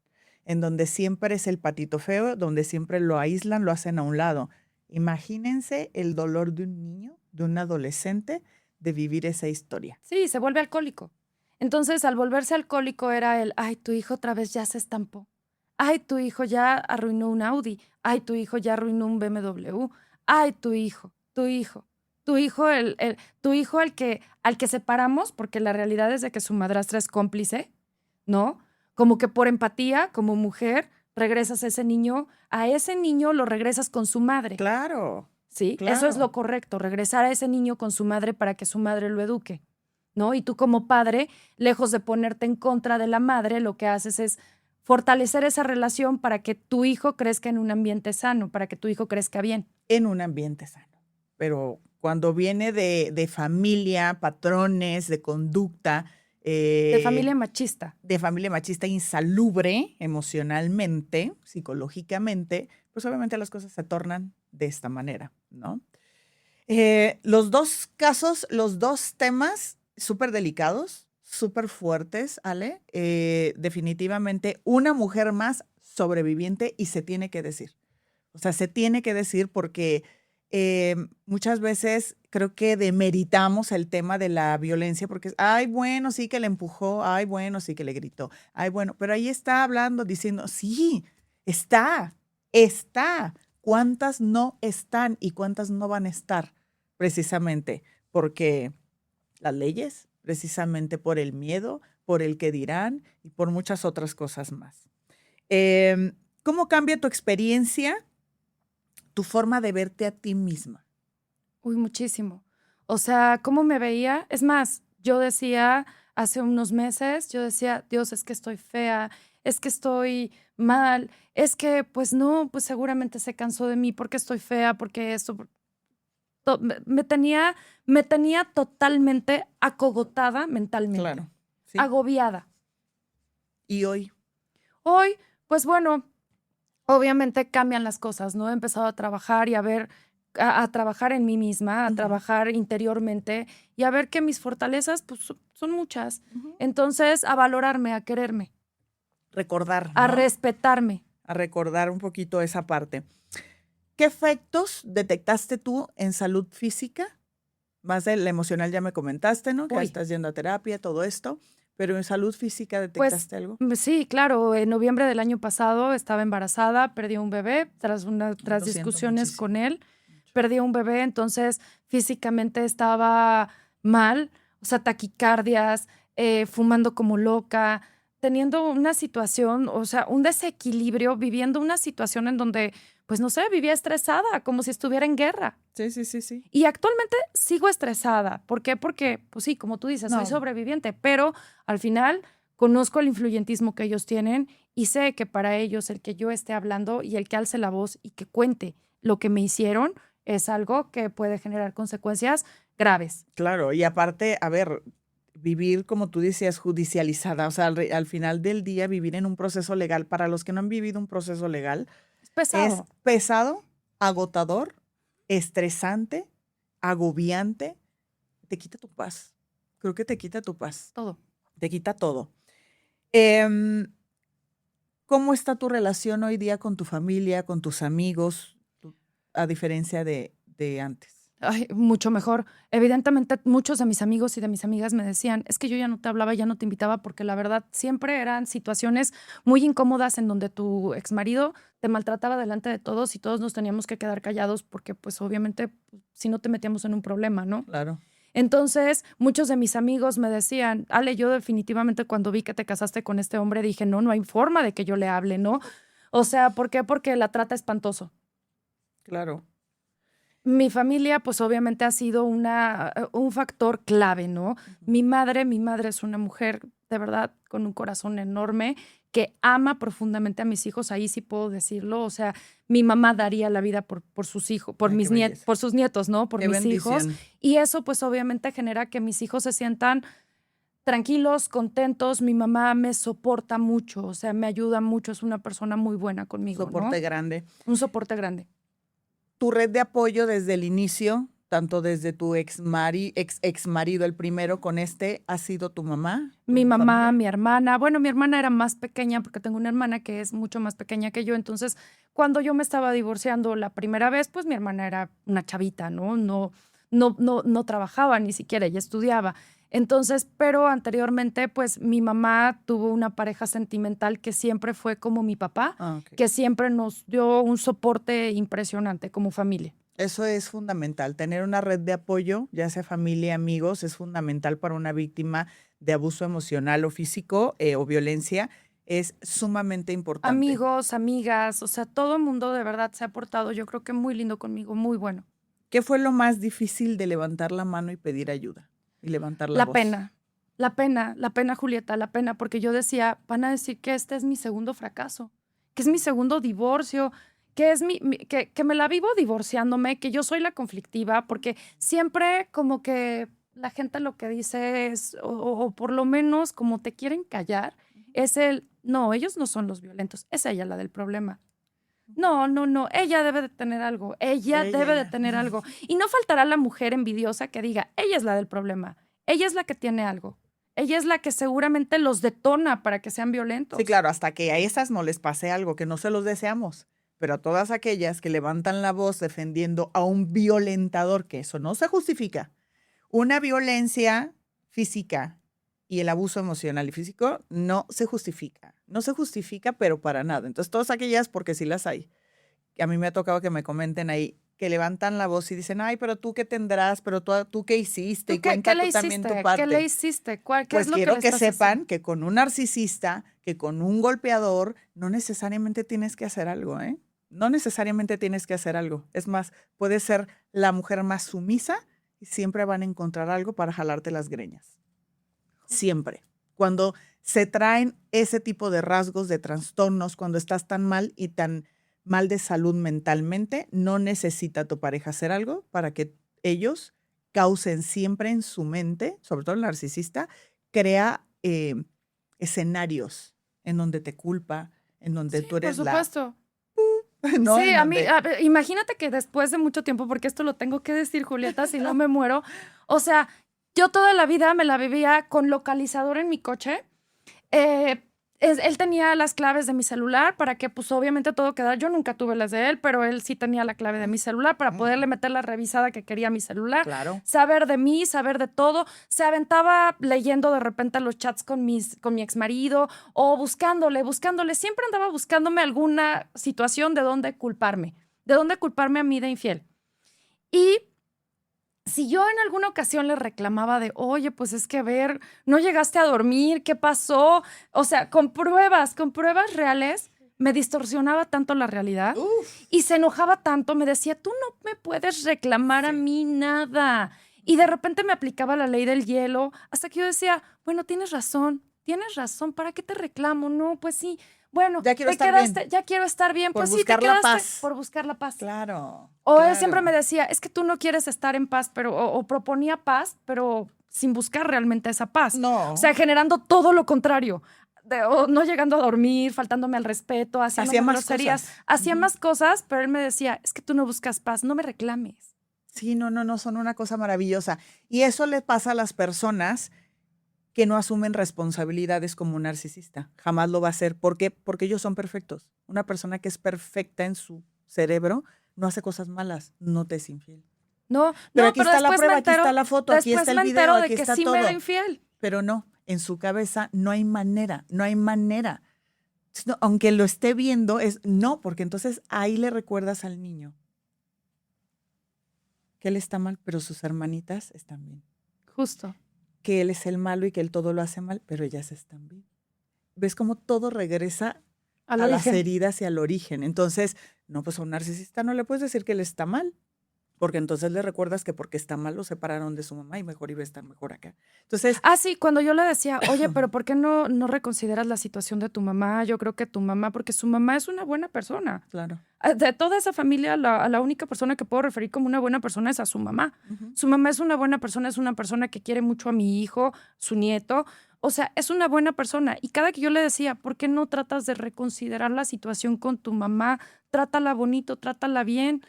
en donde siempre es el patito feo, donde siempre lo aíslan, lo hacen a un lado. Imagínense el dolor de un niño, de un adolescente, de vivir esa historia. Sí, se vuelve alcohólico. Entonces, al volverse alcohólico era el, ay, tu hijo otra vez ya se estampó. Ay, tu hijo ya arruinó un Audi. Ay, tu hijo ya arruinó un BMW. Ay, tu hijo, tu hijo. Tu hijo, tu hijo al que separamos, porque la realidad es de que su madrastra es cómplice, ¿no? Como que por empatía, como mujer, regresas a ese niño lo regresas con su madre. Claro, ¿Sí? claro. Eso es lo correcto, regresar a ese niño con su madre para que su madre lo eduque, ¿no? Y tú como padre, lejos de ponerte en contra de la madre, lo que haces es fortalecer esa relación para que tu hijo crezca en un ambiente sano, para que tu hijo crezca bien. En un ambiente sano. Pero cuando viene de familia, patrones, de conducta, De familia machista. de familia machista insalubre emocionalmente, psicológicamente, pues obviamente las cosas se tornan de esta manera, ¿no? Los dos casos, los dos temas súper delicados, súper fuertes, Ale. Definitivamente una mujer más sobreviviente y se tiene que decir. O sea, se tiene que decir porque muchas veces creo que demeritamos el tema de la violencia porque, ay, bueno, sí que le empujó, ay, bueno, sí que le gritó, ay, bueno, pero ahí está hablando, diciendo, sí, está. ¿Cuántas no están y cuántas no van a estar? Precisamente porque las leyes, precisamente por el miedo, por el que dirán y por muchas otras cosas más. ¿Cómo cambia tu experiencia, tu forma de verte a ti misma? Uy, muchísimo. O sea, ¿cómo me veía? Es más, yo decía hace unos meses, yo decía, Dios, es que estoy fea, es que estoy mal, es que, pues no, pues seguramente se cansó de mí porque estoy fea, porque esto, me tenía totalmente acogotada mentalmente, Claro, sí. agobiada. ¿Y hoy? Hoy, pues bueno, obviamente cambian las cosas, ¿no? He empezado a trabajar y a ver, a trabajar en mí misma, a trabajar interiormente y a ver que mis fortalezas, pues son muchas. Entonces, a valorarme, a quererme, Recordar, a ¿no? respetarme. A recordar un poquito esa parte. ¿Qué efectos detectaste tú en salud física? Más de la emocional ya me comentaste, ¿no? Que Uy. estás yendo a terapia, todo esto. Pero en salud física Pues detectaste algo. sí, claro, en noviembre del año pasado estaba embarazada, perdí un bebé tras Lo siento discusiones muchísimo. con él, perdí un bebé, entonces físicamente estaba mal, o sea, taquicardias, fumando como loca, teniendo una situación, o sea, un desequilibrio, viviendo una situación en donde, pues no sé, vivía estresada, como si estuviera en guerra. Sí. Y actualmente sigo estresada. ¿Por qué? Porque, pues sí, como tú dices, soy No. sobreviviente, pero al final conozco el influyentismo que ellos tienen y sé que para ellos el que yo esté hablando y el que alce la voz y que cuente lo que me hicieron es algo que puede generar consecuencias graves. Claro, y aparte, a ver, vivir, como tú decías, judicializada, o sea, al final del día vivir en un proceso legal, para los que no han vivido un proceso legal, Es pesado. es pesado, agotador, estresante, agobiante, te quita tu paz. Creo que te quita tu paz, Todo. te quita todo. Em, ¿Cómo está tu relación hoy día con tu familia, con tus amigos, a diferencia de antes? Ay, mucho mejor. Evidentemente, muchos de mis amigos y de mis amigas me decían, es que yo ya no te hablaba, ya no te invitaba, porque la verdad siempre eran situaciones muy incómodas en donde tu exmarido te maltrataba delante de todos y todos nos teníamos que quedar callados porque pues obviamente si no te metíamos en un problema, ¿no? Claro. Entonces, muchos de mis amigos me decían, Ale, yo definitivamente cuando vi que te casaste con este hombre dije, no, no hay forma de que yo le hable, ¿no? O sea, ¿por qué? Porque la trata espantoso. Claro. Mi familia, pues obviamente ha sido un factor clave, ¿no? Mi madre es una mujer de verdad con un corazón enorme que ama profundamente a mis hijos, ahí sí puedo decirlo, o sea, mi mamá daría la vida por sus hijos, Ay, qué belleza. por sus nietos, ¿no? Por Qué mis hijos. bendición. Y eso pues obviamente genera que mis hijos se sientan tranquilos, contentos. Mi mamá me soporta mucho, o sea, me ayuda mucho, es una persona muy buena conmigo, Soporte ¿no? grande. Un soporte grande. Tu red de apoyo desde el inicio, tanto desde tu ex marido, el primero con ¿ha sido tu mamá, Mi tu mamá, familia? mi hermana. Bueno, mi hermana era más pequeña porque tengo una hermana que es mucho más pequeña que yo. Entonces, cuando yo me estaba divorciando la primera vez, pues mi hermana era una chavita, ¿no? No trabajaba ni siquiera, ella estudiaba. Entonces, pero anteriormente, pues mi mamá tuvo una pareja sentimental que siempre fue como mi papá, Ah, ok. que siempre nos dio un soporte impresionante como familia. Eso es fundamental. Tener una red de apoyo, ya sea familia, amigos, es fundamental para una víctima de abuso emocional o físico o violencia. Es sumamente importante. Amigos, amigas, o sea, todo el mundo de verdad se ha portado, yo creo que muy lindo conmigo, muy bueno. ¿Qué fue lo más difícil de levantar la mano y pedir ayuda? Y levantar la La voz. pena, la pena, Julieta, la pena, porque yo decía, van a decir que este es mi segundo fracaso, que es mi segundo divorcio, que es que me la vivo divorciándome, que yo soy la conflictiva, porque siempre como que la gente lo que dice es, o por lo menos como te quieren callar, es no, ellos no son los violentos, es ella la del problema. No, ella debe de tener algo, ella debe de Ella. tener algo. Y no faltará la mujer envidiosa que diga, ella es la del problema, ella es la que tiene algo, ella es la que seguramente los detona para que sean Sí, violentos. claro, hasta que a esas no les pase algo, que no se los deseamos, pero a todas aquellas que levantan la voz defendiendo a un violentador, que eso no se justifica. Una violencia física y el abuso emocional y físico no se justifica. No se justifica, pero para nada. Entonces, todas aquellas, porque sí las hay, que a mí me ha tocado que me comenten ahí, que levantan la voz y dicen, ay, pero tú qué tendrás, pero tú qué hiciste y ¿Tú qué cuenta le tú también tu hiciste? ¿Qué le parte. hiciste? ¿Qué es Pues lo que le quiero que estás haciendo? sepan que con un narcisista, que con un golpeador, no necesariamente tienes que hacer algo, ¿eh? No necesariamente tienes que hacer algo. Es más, puede ser la mujer más sumisa y siempre van a encontrar algo para jalarte las greñas. Siempre. Cuando se traen ese tipo de rasgos, de trastornos, cuando estás tan mal y tan mal de salud mentalmente, no necesita tu pareja hacer algo para que ellos causen siempre en su mente, sobre todo el narcisista, crea escenarios en donde te culpa, en donde tú Por eres supuesto. ¿no? Sí, En donde, a ver, imagínate que después de mucho tiempo, porque esto lo tengo que decir, Julieta, si no me muero, o sea, yo toda la vida me la vivía con localizador en mi coche. eh, Él tenía las claves de mi celular para que, pues, obviamente todo quedara. Yo nunca tuve las de él, pero él sí tenía la clave de mi celular para poderle meter la revisada que quería a mi celular, claro. saber de mí, saber de todo. Se aventaba leyendo de repente los chats con mi exmarido o buscándole. Siempre andaba buscándome alguna situación de dónde culparme a mí de infiel. Y si yo en alguna ocasión le reclamaba de, oye, pues es que a ver, no llegaste a dormir, ¿qué pasó? O sea, con pruebas reales, me distorsionaba tanto la realidad Uf, y se enojaba tanto, me decía, tú no me puedes reclamar a sí. mí nada. Y de repente me aplicaba la ley del hielo, hasta que yo decía, bueno, tienes razón, ¿para qué te reclamo? No, pues sí, bueno, Ya quiero te estar bien, quedaste, ya quiero estar bien, por pues sí, te buscar la quedaste paz. por buscar la paz. Claro, O él siempre me claro. decía, es que tú no quieres estar en paz, pero, o proponía paz, pero sin buscar realmente esa paz. O No, sea, generando todo lo contrario. O no llegando a dormir, faltándome al respeto, hacía haciéndome más groserías. cosas. Hacía Ujú. más cosas, pero él me decía, es que tú no buscas paz, no me reclames. Sí, no, son una cosa maravillosa. Y eso le pasa a las personas que no asumen responsabilidades como un narcisista. Jamás lo va a hacer. ¿Por qué? Porque ellos son perfectos. Una persona que es perfecta en su cerebro no hace cosas malas, no te es infiel. No, Pero no, aquí pero está la prueba, aquí está la foto, aquí está después el me video, entero de aquí que está sí me era todo. infiel. Pero no, en su cabeza no hay manera, no hay manera. No, aunque lo esté viendo, es no, porque entonces ahí le recuerdas al niño que él está mal, pero sus hermanitas están bien. Justo. Que él es el malo y que él todo lo hace mal, pero ellas están bien. ¿Ves cómo todo regresa Al a las origen. heridas y al origen? Entonces, no, pues a un narcisista no le puedes decir que él está mal, porque entonces le recuerdas que porque está mal lo separaron de su mamá y mejor iba a estar mejor acá. Entonces, Sí, cuando yo le decía, oye, pero ¿por qué no reconsideras la situación de tu mamá? Yo creo que tu mamá, porque su mamá es una buena persona. claro. De toda esa familia, a la única persona que puedo referir como una buena persona es a su mamá. Ujú. Su mamá es una buena persona, es una persona que quiere mucho a mi hijo, su nieto. O sea, es una buena persona. Y cada que yo le decía, ¿por qué no tratas de reconsiderar la situación con tu mamá? Trátala bonito, trátala bien.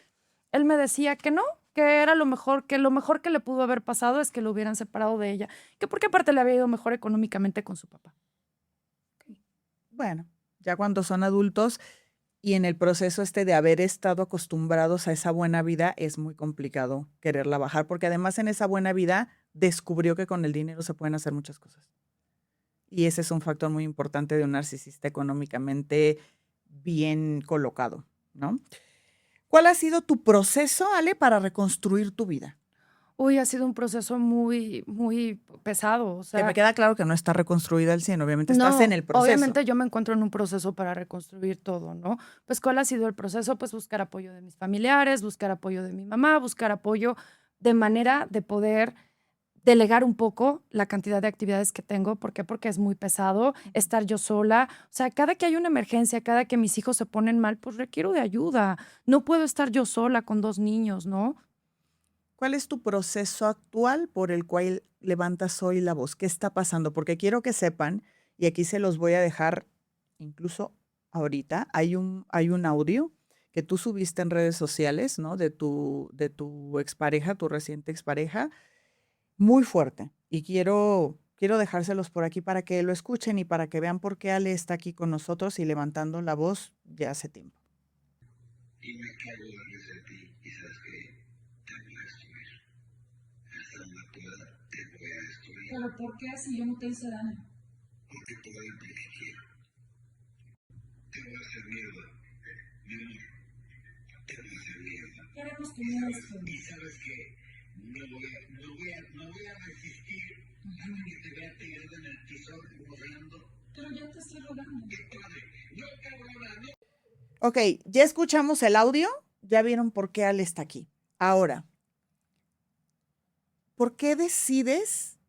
Él me decía que no, que era lo mejor que le pudo haber pasado es que lo hubieran separado de ella. Que porque aparte le había ido mejor económicamente con su papá. Bueno, ya cuando son adultos y en el proceso de haber estado acostumbrados a esa buena vida, es muy complicado quererla bajar, porque además en esa buena vida descubrió que con el dinero se pueden hacer muchas cosas. Y ese es un factor muy importante de un narcisista económicamente bien colocado, ¿no? ¿Cuál ha sido tu proceso, Ale, para reconstruir tu vida? Uy, ha sido un proceso muy, muy pesado. O Que me sea, queda claro que no está reconstruida al 100, obviamente estás en no, el proceso. obviamente yo me encuentro en un proceso para reconstruir todo, ¿no? Pues, ¿cuál ha sido el proceso? Pues buscar apoyo de mis familiares, buscar apoyo de mi mamá, buscar apoyo de manera de poder delegar un poco la cantidad de actividades que tengo. ¿Por qué? Porque es muy pesado estar yo sola. O sea, cada que hay una emergencia, cada que mis hijos se ponen mal, pues requiero de ayuda. No puedo estar yo sola con 2 niños, ¿no? ¿Cuál es tu proceso actual por el cual levantas hoy la voz? ¿Qué está pasando? Porque quiero que sepan, y aquí se los voy a dejar incluso ahorita, hay un audio que tú subiste en redes sociales, ¿no? De tu expareja, tu reciente expareja, muy fuerte. Y quiero dejárselos por aquí para que lo escuchen y para que vean por qué Ale está aquí con nosotros y levantando la voz ya hace tiempo. Y me cago de risa de ti y sabes que te voy a destruir. Hasta donde pueda te voy a destruir. ¿Pero por qué si yo no te hice daño? Porque te voy a porque quiero. Te voy a hacer mierda. Mi amor, te voy a hacer mierda. Queremos comer esto. Y sabes que no voy a resistir a que te vea tirado en el piso rogando. Pero ya te estoy rogando. ¡Qué padre! ¡No, cabrona! ¡No! Ok, ya escuchamos el audio, ya vieron por qué Ale está aquí. Ahora, ¿por qué decides?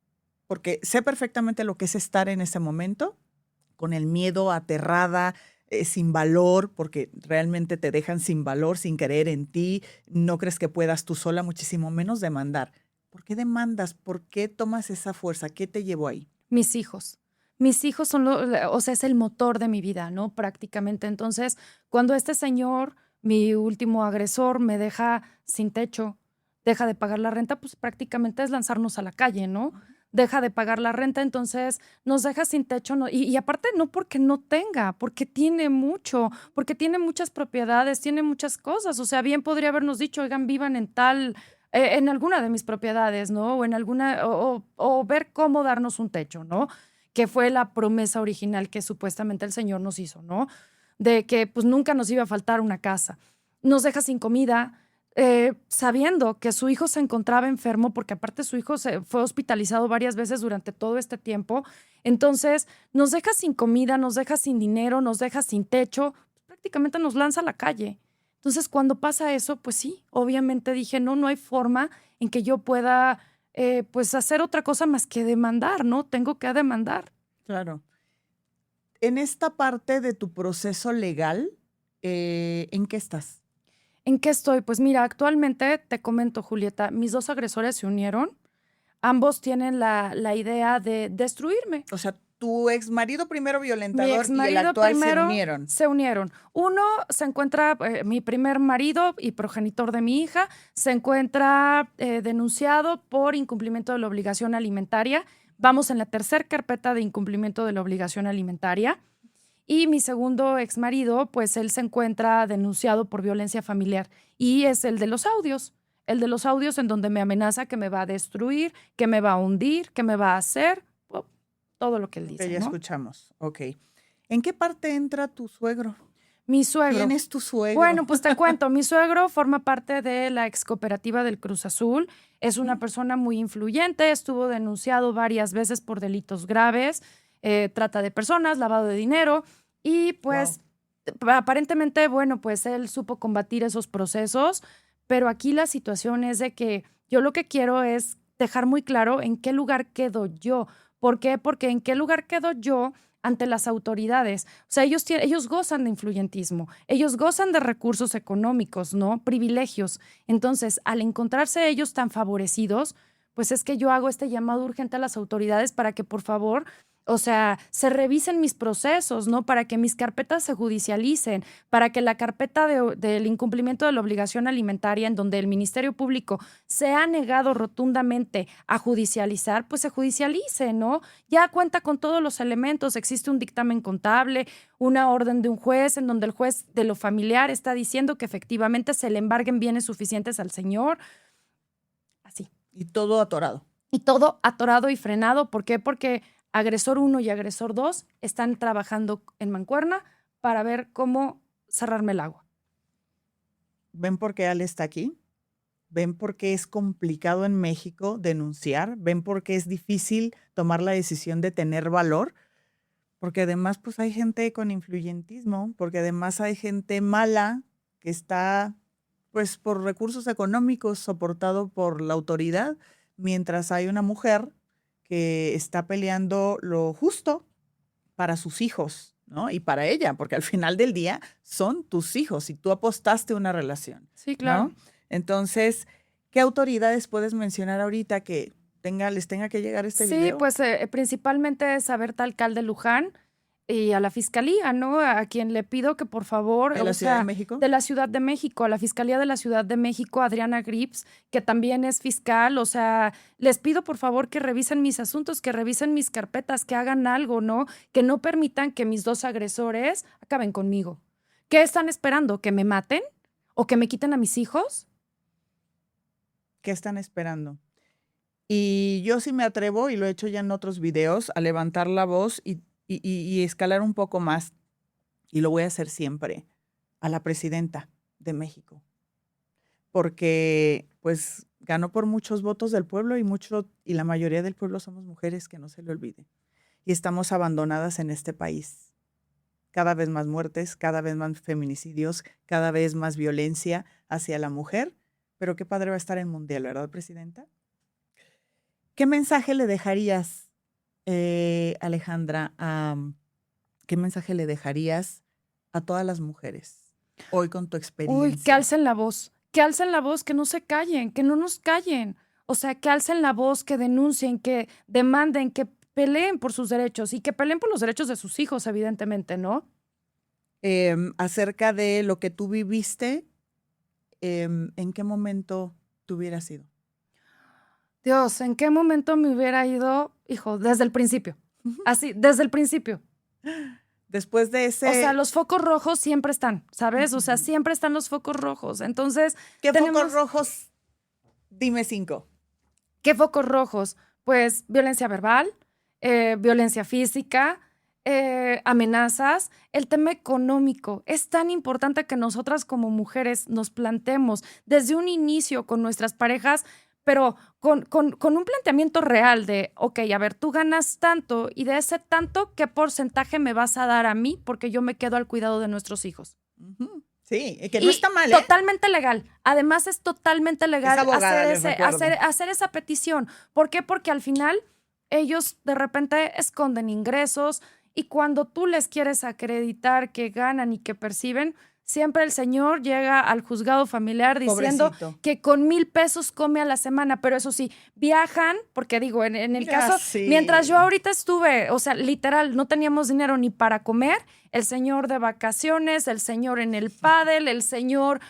Porque sé perfectamente lo que es estar en ese momento, con el miedo, aterrada, sin valor, porque realmente te dejan sin valor, sin creer en ti, no crees que puedas tú sola, muchísimo menos demandar. ¿Por qué demandas? ¿Por qué tomas esa fuerza? ¿Qué te llevó ahí? Mis hijos. Mis hijos son, o sea, es el motor de mi vida, ¿no? Prácticamente. Entonces, cuando este señor, mi último agresor, me deja sin techo, deja de pagar la renta, pues prácticamente es lanzarnos a la calle, ¿no? Deja de pagar la renta, entonces nos deja sin techo. No, y aparte no porque no tenga, porque tiene mucho, porque tiene muchas propiedades, tiene muchas cosas. O sea, bien podría habernos dicho, oigan, vivan en tal en alguna de mis propiedades, ¿no? O en alguna, o ver cómo darnos un techo, ¿no? Que fue la promesa original que supuestamente el Señor nos hizo, ¿no? De que pues nunca nos iba a faltar una casa. Nos deja sin comida, sabiendo que su hijo se encontraba enfermo, porque aparte su hijo se fue hospitalizado varias veces durante todo este tiempo. Entonces, nos deja sin comida, nos deja sin dinero, nos deja sin techo, prácticamente nos lanza a la calle. Entonces, cuando pasa eso, pues sí, obviamente dije, no hay forma en que yo pueda, pues, hacer otra cosa más que demandar, ¿no? Tengo que demandar. Claro. En esta parte de tu proceso legal, ¿en qué estás? ¿En qué estoy? Pues mira, actualmente te comento, Julieta, mis 2 agresores se unieron. Ambos tienen la idea de destruirme. O sea, tu ex marido primero Mi violentador y el exmarido actual primero se unieron. se unieron. Uno se encuentra, mi primer marido y progenitor de mi hija, se encuentra denunciado por incumplimiento de la obligación alimentaria. Vamos en la 3ª carpeta de incumplimiento de la obligación alimentaria. Y mi segundo exmarido, pues él se encuentra denunciado por violencia familiar y es el de los audios. El de los audios en donde me amenaza que me va a destruir, que me va a hundir, que me va a hacer, todo lo que él dice, Que ya ¿no? escuchamos. Ok. ¿En qué parte entra tu suegro? Mi suegro. ¿Quién es tu suegro? Bueno, pues te cuento, mi suegro forma parte de la ex cooperativa del Cruz Azul, es una persona muy influyente, estuvo denunciado varias veces por delitos graves, trata de personas, lavado de dinero, y pues aparentemente, bueno, pues él supo combatir esos procesos, Pero aquí la situación es de que yo lo que quiero es dejar muy claro en qué lugar quedo yo. ¿Por qué? Porque en qué lugar quedo yo ante las autoridades. O sea, ellos gozan de influyentismo, ellos gozan de recursos económicos, ¿no? Privilegios. Entonces, al encontrarse ellos tan favorecidos, pues es que yo hago este llamado urgente a las autoridades para que, por favor, o sea, se revisen mis procesos, ¿no? Para que mis carpetas se judicialicen, para que la carpeta del incumplimiento de la obligación alimentaria, en donde el Ministerio Público se ha negado rotundamente a judicializar, pues se judicialice, ¿no? Ya cuenta con todos los elementos, existe un dictamen contable, una orden de un juez, en donde el juez de lo familiar está diciendo que efectivamente se le embarguen bienes suficientes al señor. Así. Y todo atorado. Y todo atorado y frenado. ¿Por qué? Porque agresor 1 y agresor 2 están trabajando en mancuerna para ver cómo cerrarme el agua. ¿Ven por qué Ale está aquí? ¿Ven por qué es complicado en México denunciar? ¿Ven por qué es difícil tomar la decisión de tener valor? Porque además pues hay gente con influyentismo, porque además hay gente mala que está pues por recursos económicos soportado por la autoridad, mientras hay una mujer que está peleando lo justo para sus hijos, ¿no? Y para ella, porque al final del día son tus hijos y tú apostaste una relación. Sí, claro. ¿No? Entonces, ¿qué autoridades puedes mencionar ahorita que les tenga que llegar este video? Sí, pues principalmente es a Berta Alcalde Luján y a la Fiscalía, ¿no? A quien le pido que por favor... ¿De la Ciudad de México? De la Ciudad de México, a la Fiscalía de la Ciudad de México, Adriana Grips, que también es fiscal, o sea, les pido por favor que revisen mis asuntos, que revisen mis carpetas, que hagan algo, ¿no? Que no permitan que mis 2 agresores acaben conmigo. ¿Qué están esperando? ¿Que me maten? ¿O que me quiten a mis hijos? ¿Qué están esperando? Y yo sí me atrevo, y lo he hecho ya en otros videos, a levantar la voz y escalar un poco más, y lo voy a hacer siempre, a la presidenta de México. Porque pues ganó por muchos votos del pueblo y la mayoría del pueblo somos mujeres, que no se le olvide. Y estamos abandonadas en este país. Cada vez más muertes, cada vez más feminicidios, cada vez más violencia hacia la mujer. Pero qué padre va a estar el Mundial, ¿verdad, presidenta? ¿Qué mensaje le dejarías, Alejandra, qué mensaje le dejarías a todas las mujeres hoy con tu experiencia? Uy, que alcen la voz, que no se callen, que no nos callen. O sea, que alcen la voz, que denuncien, que demanden, que peleen por sus derechos y que peleen por los derechos de sus hijos, evidentemente, ¿no? Acerca de lo que tú viviste, ¿en qué momento te hubieras ido? Dios, ¿en qué momento me hubiera ido? Hijo, desde el principio. Así, desde el principio. Después de ese... O sea, los focos rojos siempre están, ¿sabes? O sea, siempre están los focos rojos. Entonces, ¿qué focos rojos? Dime 5. ¿Qué focos rojos? Pues violencia verbal, violencia física, amenazas, el tema económico. Es tan importante que nosotras como mujeres nos planteemos desde un inicio con nuestras parejas, pero con un planteamiento real de, ok, a ver, tú ganas tanto y de ese tanto, ¿qué porcentaje me vas a dar a mí? Porque yo me quedo al cuidado de nuestros hijos. Sí, que no está mal, ¿eh? Totalmente legal. Además, es totalmente legal hacer esa petición. ¿Por qué? Porque al final ellos de repente esconden ingresos y cuando tú les quieres acreditar que ganan y que perciben, siempre el señor llega al juzgado familiar diciendo Pobrecito. que con 1,000 pesos come a la semana, pero eso sí, viajan, porque digo, en el caso, sí. mientras yo ahorita estuve, o sea, literal, no teníamos dinero ni para comer, el señor de vacaciones, el señor en el pádel, el señor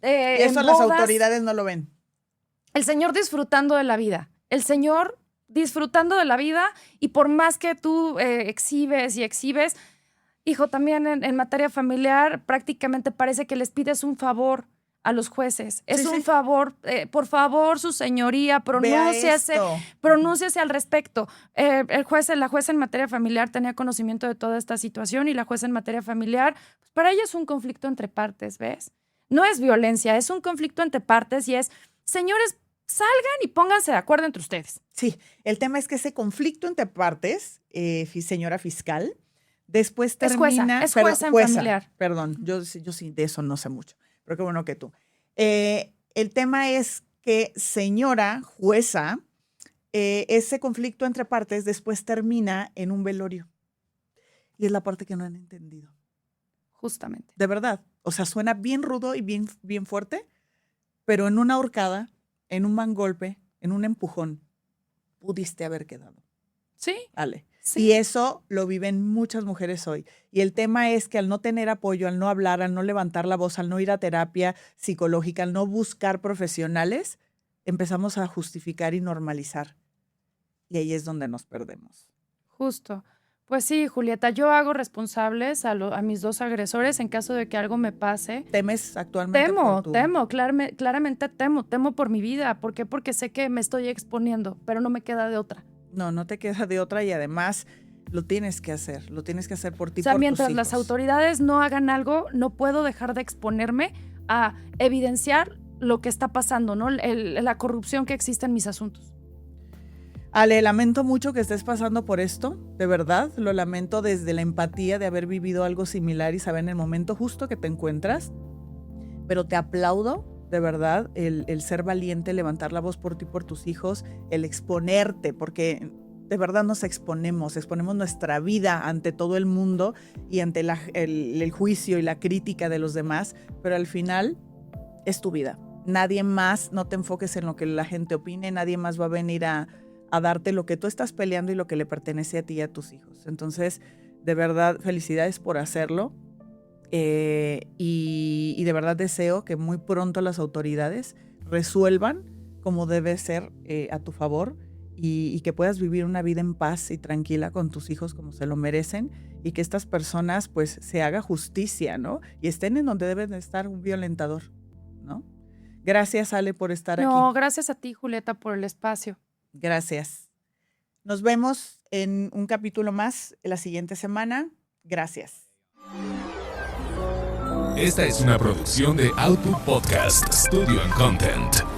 Y eso en las bodas, autoridades no lo ven. el señor disfrutando de la vida, el señor disfrutando de la vida y por más que tú exhibes, hijo, también en materia familiar prácticamente parece que les pides un favor a los jueces. Es un favor, por favor, su señoría, pronúnciese al respecto. La jueza en materia familiar tenía conocimiento de toda esta situación y la jueza en materia familiar, pues para ella es un conflicto entre partes, ¿ves? No es violencia, es un conflicto entre partes y es, señores, salgan y pónganse de acuerdo entre ustedes. Sí, el tema es que ese conflicto entre partes, señora fiscal, después termina... Es jueza en familiar. Perdón, yo sí de eso no sé mucho, pero qué bueno que tú. El tema es que, señora jueza, ese conflicto entre partes después termina en un velorio. Y es la parte que no han entendido. Justamente. De verdad. O sea, suena bien rudo y bien, bien fuerte, pero en una ahorcada, en un mangolpe, en un empujón, pudiste haber quedado. Sí. Ale. Sí. Y eso lo viven muchas mujeres hoy. Y el tema es que al no tener apoyo, al no hablar, al no levantar la voz, al no ir a terapia psicológica, al no buscar profesionales, empezamos a justificar y normalizar. Y ahí es donde nos perdemos. Justo. Pues sí, Julieta, yo hago responsables a mis 2 agresores en caso de que algo me pase. ¿Temes actualmente? Claramente temo por mi vida. ¿Por qué? Porque sé que me estoy exponiendo, pero no me queda de otra. No te queda de otra y además lo tienes que hacer por ti, O sea, por mientras tus hijos. las autoridades no hagan algo, no puedo dejar de exponerme a evidenciar lo que está pasando, ¿no? La corrupción que existe en mis asuntos. Ale, lamento mucho que estés pasando por esto, de verdad, lo lamento desde la empatía de haber vivido algo similar y saber en el momento justo que te encuentras, pero te aplaudo, de verdad, el ser valiente, levantar la voz por ti, por tus hijos, el exponerte, porque de verdad nos exponemos nuestra vida ante todo el mundo y ante el juicio y la crítica de los demás, pero al final es tu vida. Nadie más, no te enfoques en lo que la gente opine, nadie más va a venir a darte lo que tú estás peleando y lo que le pertenece a ti y a tus hijos. Entonces, de verdad, felicidades por hacerlo y de verdad deseo que muy pronto las autoridades resuelvan como debe ser a tu favor y que puedas vivir una vida en paz y tranquila con tus hijos como se lo merecen y que estas personas pues se haga justicia, ¿no? Y estén en donde deben de estar un violentador, ¿no? Gracias, Ale, por estar aquí. No, gracias a ti, Julieta, por el espacio. Gracias. Nos vemos en un capítulo más la siguiente semana. Gracias. Esta es una producción de Output Podcast Studio and Content.